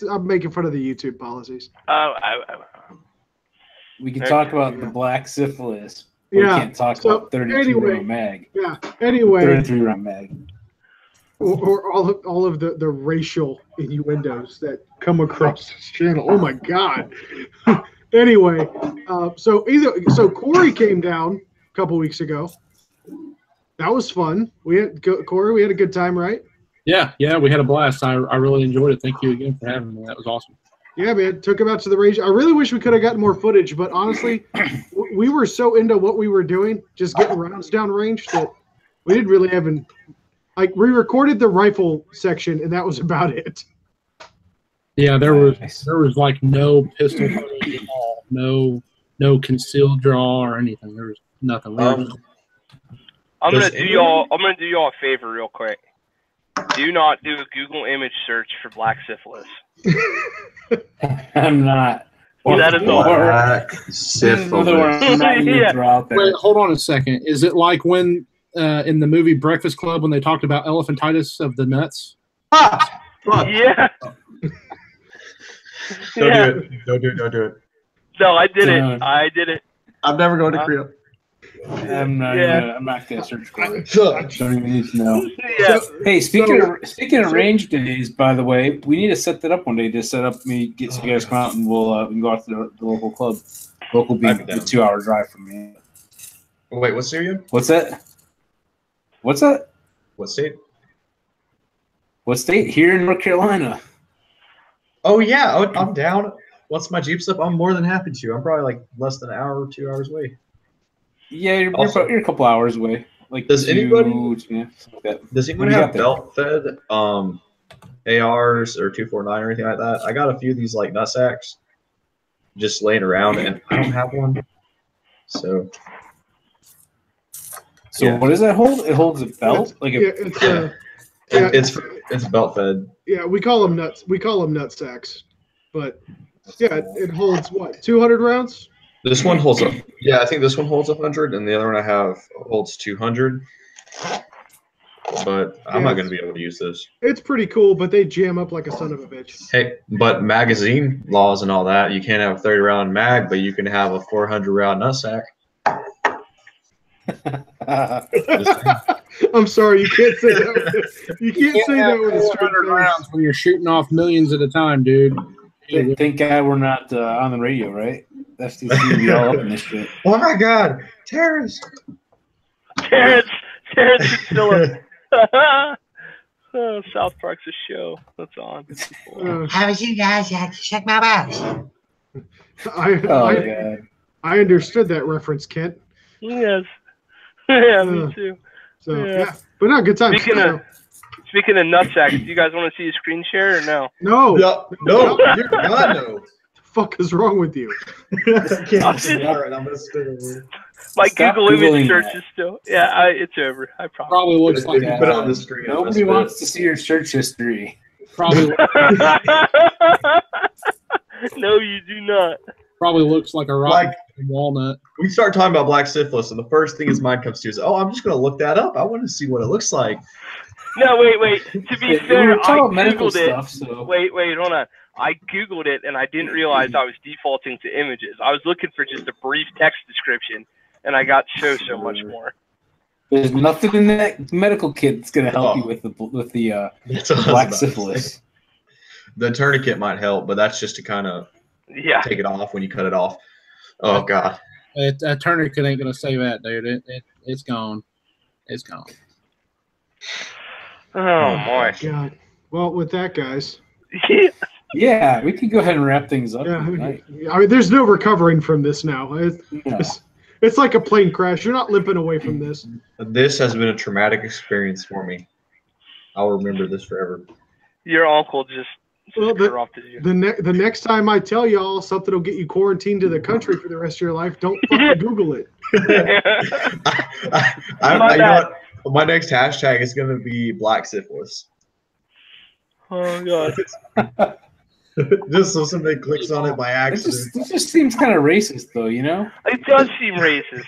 I'm making fun of the YouTube policies. We can talk about the black syphilis. Yeah. We can't talk about 32 round mag. Yeah. Anyway. 33 round mag. Or all of the racial innuendos that come across this channel. Oh my God. Anyway, so Corey came down a couple weeks ago. That was fun. Corey, we had a good time, right? Yeah, we had a blast. I really enjoyed it. Thank you again for having me. That was awesome. Yeah, man. Took him out to the range. I really wish we could have gotten more footage, but honestly, we were so into what we were doing, just getting rounds down range, that we didn't really have we recorded the rifle section, and that was about it. Yeah, there was like no pistol footage at all, no concealed draw or anything. There was nothing. I'm gonna do y'all a favor real quick. Do not do a Google image search for black syphilis. I'm not. That is all. Black syphilis. Wait, hold on a second. Is it like when in the movie Breakfast Club when they talked about elephantitis of the nuts? Yeah. Don't do it. No, I did it. I'm never going to Korea. I'm not gonna search for it. Don't even need to know. Yeah. So, hey, speaking of range days, by the way, we need to set that up one day. Just set up get some guys come out and we can go out to the local club. Local being a 2-hour drive from me. Wait, what state are you in? What's that? What's that? What state? What state? Here in North Carolina. Oh yeah, I'm down. Once my Jeep's up, I'm more than happy to. I'm probably like less than an hour or 2 hours away. Yeah, you're Also- a couple hours away. Like Does anybody- yeah, something like that. Does anyone What do you have got there? belt fed ARs or 249 or anything like that? I got a few of these like nut sacks just laying around, and I don't have one. So yeah. What does that hold? It holds a belt, like a it's belt fed. Yeah, we call them nuts. We call them nut sacks, but yeah, it holds what 200 rounds. This one holds up. Yeah, I think this one holds 100, and the other one I have holds 200. But I'm not going to be able to use this. It's pretty cool, but they jam up like a son of a bitch. Hey, but magazine laws and all that, you can't have a 30-round mag, but you can have a 400-round nutsack. I'm sorry, you can't say that. You can't say that with a straight 400 rounds face. when you're shooting off millions at a time, dude. Thank God we're not on the radio, right? FCC would be all up in this shit. Oh my God, Terrence! Terrence is still oh, South Park's a show. That's on. How would you guys have to check my box? I understood that reference, Kent. Yes. Yeah, me too. So Yeah. yeah, but no, good time. Speaking of nutsacks, do you guys want to see a screen share or no? No, No, you're God, no. fuck is wrong with you? My Stop Google image Googling search that. is still. Yeah, it's over. I promise. Probably looks like Put it on the screen. Nobody wants to see your search history. probably No, you do not. probably looks like a rotten walnut. We start talking about black syphilis, and the first thing his mind comes to is, "Oh, I'm just going to look that up. I want to see what it looks like." No, wait. To be We fair, were I talking about medical Googled it. stuff, so Wait, hold on. I Googled it, and I didn't realize I was defaulting to images. I was looking for just a brief text description, and I got to show so much more. there's nothing in that medical kit that's going to help you with the That's what I was black about to say. syphilis. The tourniquet might help, but that's just to kind of Yeah. take it off when you cut it off. Oh God. A tourniquet ain't gonna save that, dude. It's gone. It's gone. Oh, my. God. Well, with that, guys. Yeah, we could go ahead and wrap things up. Yeah, tonight. I mean, there's no recovering from this now. No. It's like a plane crash. You're not limping away from this. This has been a traumatic experience for me. I'll remember this forever. Your uncle just Well, corrupted you. The next time I tell y'all something will get you quarantined to the country for the rest of your life, don't fucking Google it. You know what? My next hashtag is going to be black syphilis. Oh, God. Just so somebody clicks on it by accident. It just seems kind of racist, though, you know? It does seem racist.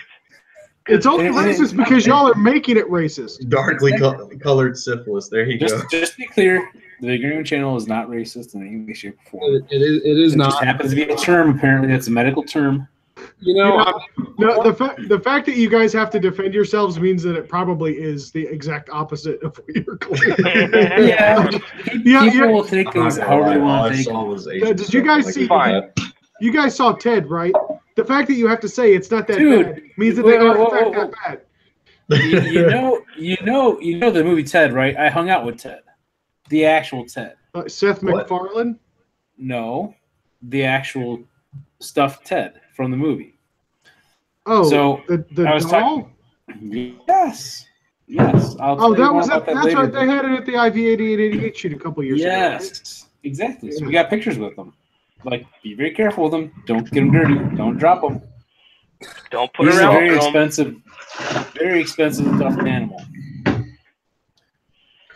It's only racist because y'all are making it racist. Darkly colored syphilis. There you go. Just to be clear, the Big Channel is not racist in any way, shape, or form. It is It not. just happens to be a term. Apparently, that's a medical term. You know, No, the fact that you guys have to defend yourselves means that it probably is the exact opposite of what you're claiming. Yeah, people will take things however they want to take them. Did you guys see? Fine. You guys saw Ted, right? The fact that you have to say it's not that Dude, bad means that they are in fact that bad. You know the movie Ted, right? I hung out with Ted, the actual Ted. Seth What? MacFarlane. No, the actual stuffed Ted from the movie. Oh, So, the I was doll. Yes. I'll tell Oh, you that more was about it. that That's later. right. They had it at the IV8888 shoot a couple years ago. Yes, exactly. So we got pictures with them. Like, be very careful with them. Don't get them dirty. Don't drop them. Don't put He's it a around very expensive stuffed animal.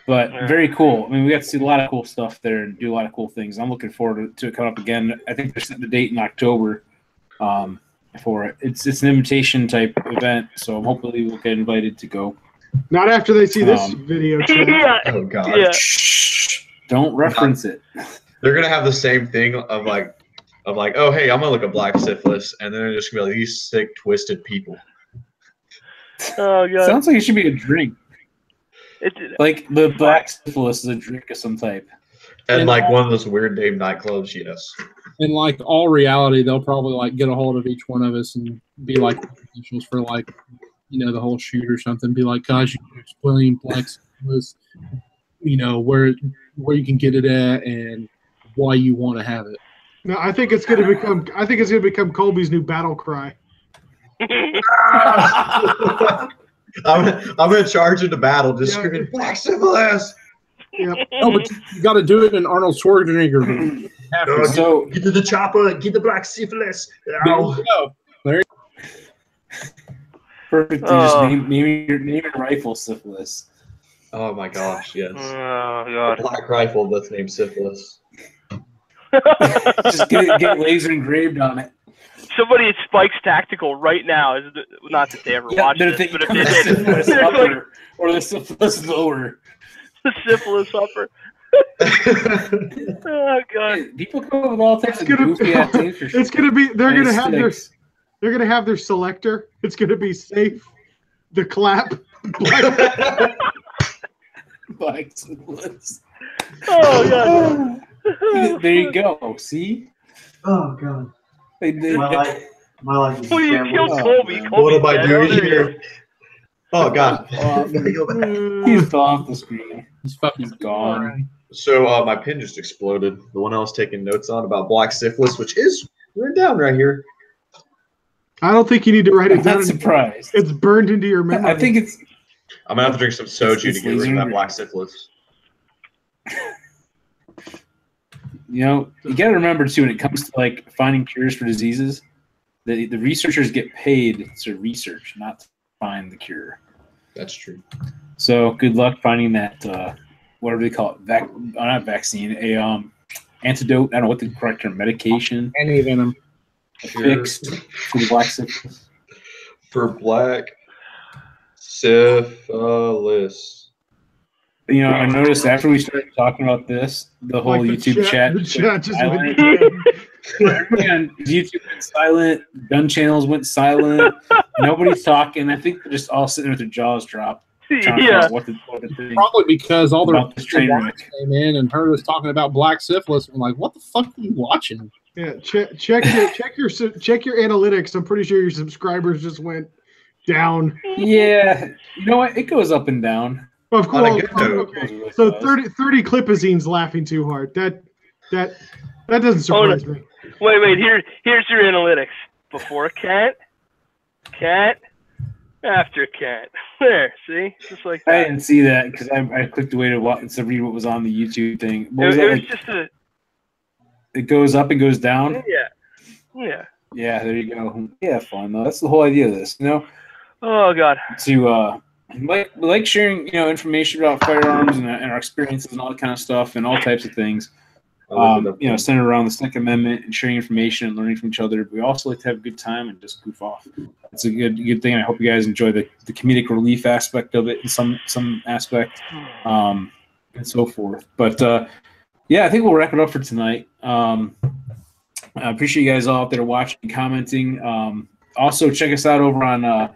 But very cool. I mean, we got to see a lot of cool stuff there and do a lot of cool things. I'm looking forward to it coming up again. I think they're setting the date in October for it. It's an invitation type event, so hopefully we'll get invited to go. Not after they see this video. Chad. Yeah. Oh God. Yeah. Shh, don't reference it. They're gonna have the same thing of like, oh hey, I'm gonna look at black syphilis, and then they're just gonna be like these sick, twisted people. Oh, God. Sounds like it should be a drink. It's, Like the black syphilis is a drink of some type. And like one of those weird name nightclubs, yes. in like all reality, they'll probably like get a hold of each one of us and be like officials for like the whole shoot or something. Be like, guys, you can explain black syphilis, where you can get it at and why you want to have it. No, I think it's going to become Colby's new battle cry. I'm gonna charge into battle, just screaming black syphilis. Yep. No, but you got to do it in Arnold Schwarzenegger. So get to the chopper, get the black syphilis. There you go. Perfect. You just name your rifle syphilis. Oh my gosh, yes. Oh god. A black rifle that's named syphilis. Just get laser engraved on it. Somebody at Spike's Tactical right now, not that they ever watched this, but if they did, syphilis they're upper, like, or the syphilis lower. the syphilis upper. Oh god. People come up with all types of goofy ass names for It's gonna be they're gonna have their selector. It's gonna be safe. The clap. Black syphilis. Oh god. There you go. See? Oh god. My life is What do you kill Colby? What am I doing dead. here? Oh god. He's off the screen. He's fucking Gone. So my pin just exploded. The one I was taking notes on about black syphilis, which is written down right here. I don't think you need to write it I'm down. not surprised. It's burned into your memory. I think it's. I'm gonna have to drink some soju It's to get rid of laser that black syphilis. You got to remember too when it comes to like finding cures for diseases, the researchers get paid to research, not to find the cure. That's true. So good luck finding that. Whatever they call it, not vaccine, antidote. I don't know what the correct term, medication. anti-venom. Fixed for the black syphilis. For black syphilis. I noticed after we started talking about this, the whole Like the YouTube chat. The chat just went Everybody on YouTube went silent. Gun channels went silent. Nobody's talking. I think they're just all sitting with their jaws dropped. Trying to figure Yeah. out what to think Probably because all the about this train wreck. came in and heard us talking about black syphilis. I'm like, what the fuck are you watching? Yeah, check your analytics. I'm pretty sure your subscribers just went down. Yeah, you know what? It goes up and down. Of On a course. good note. Okay. So 30 clipazines laughing too hard. That doesn't surprise me. Wait. Here's your analytics. Before cat, after cat. There, see, just like I that. didn't see that because I clicked away to read what was on the YouTube thing. What was It that was like? just a It goes up and goes down. yeah. Yeah, there you go. Yeah, fun though. That's the whole idea of this. Oh god. To like sharing information about firearms and our experiences and all that kind of stuff and all types of things. Centered around the Second Amendment and sharing information and learning from each other. But we also like to have a good time and just goof off. It's a good thing. I hope you guys enjoy the comedic relief aspect of it in some aspect, and so forth. But I think we'll wrap it up for tonight. I appreciate you guys all out there watching and commenting. Also, check us out over on I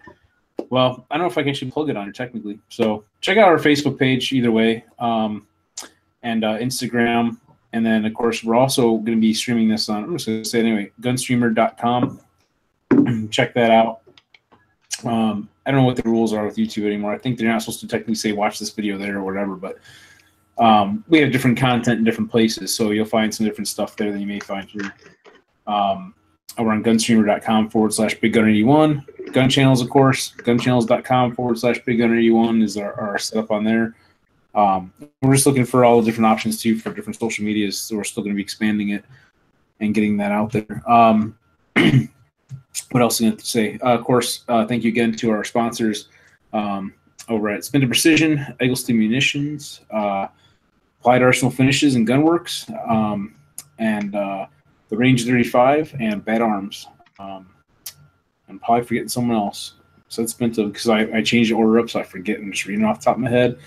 don't know if I can actually plug it on here technically. So check out our Facebook page either way, and Instagram. And then, of course, we're also going to be streaming this on, I'm just going to say it anyway, gunstreamer.com. Check that out. I don't know what the rules are with YouTube anymore. I think they're not supposed to technically say watch this video there or whatever, but we have different content in different places, so you'll find some different stuff there than you may find here. Over on gunstreamer.com/BigGunner81. Gun channels, of course, gunchannels.com/BigGunner81 is our setup on there. We're just looking for all the different options too for different social medias, so we're still going to be expanding it and getting that out there. What else am I going to say? Of course, thank you again to our sponsors over at Spin to Precision, Eggleston Munitions, Applied Arsenal Finishes and Gunworks, and the Range 35 and Bad Arms. I'm probably forgetting someone else. So it's been because I changed the order up, so I forget. I'm just reading off the top of my head.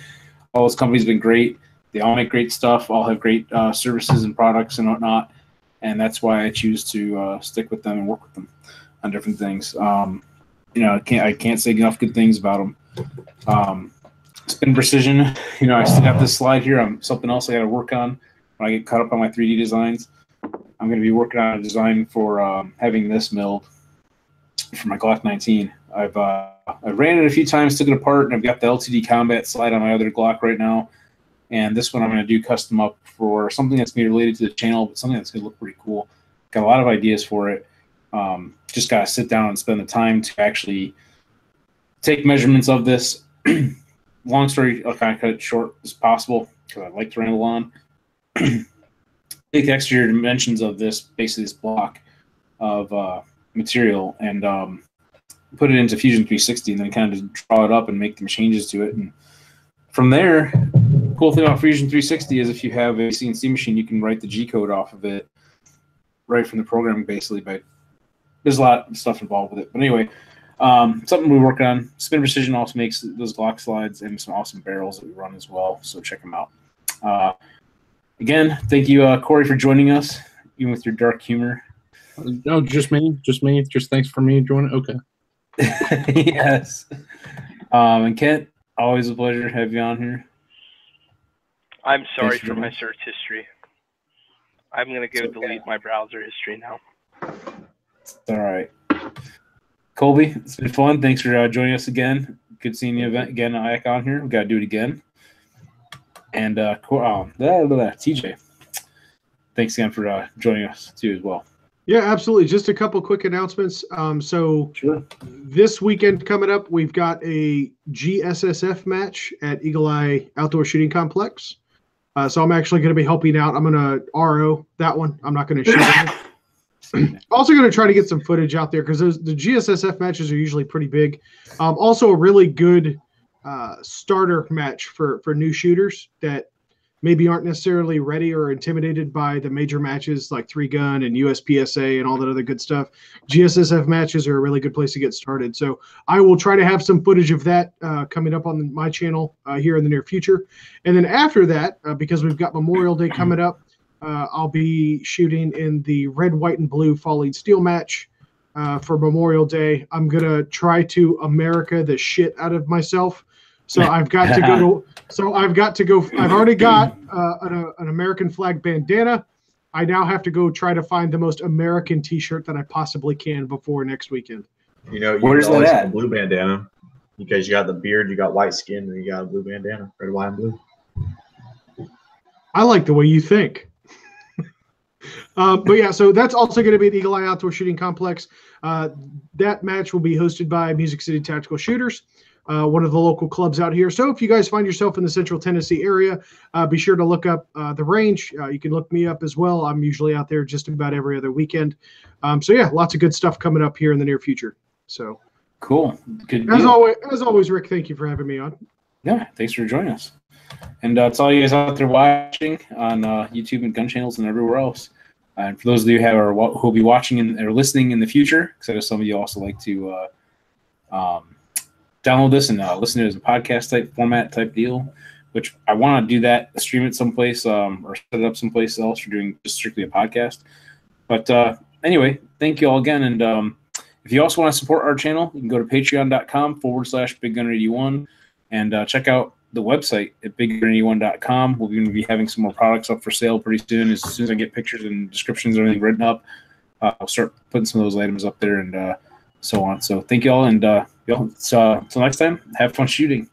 All those companies have been great. They all make great stuff, all have great services and products and whatnot. And that's why I choose to stick with them and work with them on different things. I can't say enough good things about them. Spin Precision, I still have this slide here. Something else I got to work on when I get caught up on my 3D designs. I'm going to be working on a design for having this milled for my Glock 19. I've I ran it a few times, took it apart, and I've got the LTD Combat slide on my other Glock right now. And this one I'm going to do custom up for something that's going to be related to the channel, but something that's going to look pretty cool. Got a lot of ideas for it. Just got to sit down and spend the time to actually take measurements of this. Long story, I'll kind of cut it short as possible because I like to ramble on. Take the exterior dimensions of this, basically this block of material, and put it into Fusion 360, and then kind of draw it up and make some changes to it. And from there, cool thing about Fusion 360 is if you have a CNC machine, you can write the G code off of it right from the programming, basically. But there's a lot of stuff involved with it. But anyway, something we work on. Spin Precision also makes those Glock slides and some awesome barrels that we run as well. So check them out. Again, thank you, Corey, for joining us, even with your dark humor. No, just me. Just thanks for me joining. Okay. Yes. And Kent, always a pleasure to have you on here. I'm sorry for my search history. I'm going to go delete my browser history now. It's all right. Colby, it's been fun. Thanks for joining us again. Good seeing you again back on here. We've got to do it again. And TJ, thanks again for joining us too as well. Yeah, absolutely. Just a couple quick announcements. This weekend coming up, we've got a GSSF match at Eagle Eye Outdoor Shooting Complex. So I'm actually going to be helping out. I'm going to RO that one. I'm not going to shoot it. Also going to try to get some footage out there because the GSSF matches are usually pretty big. Also a really good starter match for new shooters that maybe aren't necessarily ready or intimidated by the major matches like 3-gun and USPSA and all that other good stuff. GSSF matches are a really good place to get started. So I will try to have some footage of that coming up on my channel here in the near future. And then after that, because we've got Memorial Day coming up, I'll be shooting in the red, white, and blue falling steel match for Memorial Day. I'm going to try to America the shit out of myself. So I've got to go. I've already got an American flag bandana. I now have to go try to find the most American T-shirt that I possibly can before next weekend. You know, where's that at? A blue bandana, because you got the beard, you got white skin, and you got a blue bandana, red, white, and blue. I like the way you think. But yeah, so that's also going to be at Eagle Eye Outdoor Shooting Complex. That match will be hosted by Music City Tactical Shooters, one of the local clubs out here. So if you guys find yourself in the Central Tennessee area, be sure to look up the range. You can look me up as well. I'm usually out there just about every other weekend. So yeah, lots of good stuff coming up here in the near future. So cool. Good as always, Rick, thank you for having me on. Yeah, thanks for joining us. And to all you guys out there watching on YouTube and gun channels and everywhere else. And for those of you who will be watching or listening in the future, because I know some of you also like to download this and listen to it as a podcast type format type deal, which I want to do that, stream it someplace or set it up someplace else for doing just strictly a podcast. But anyway, thank you all again. And if you also want to support our channel, you can go to patreon.com/BigGunner81 and check out the website at BigGunner81.com. We're going to be having some more products up for sale pretty soon. As soon as I get pictures and descriptions and everything written up, I'll start putting some of those items up there and so on. So thank you all, and until next time, have fun shooting.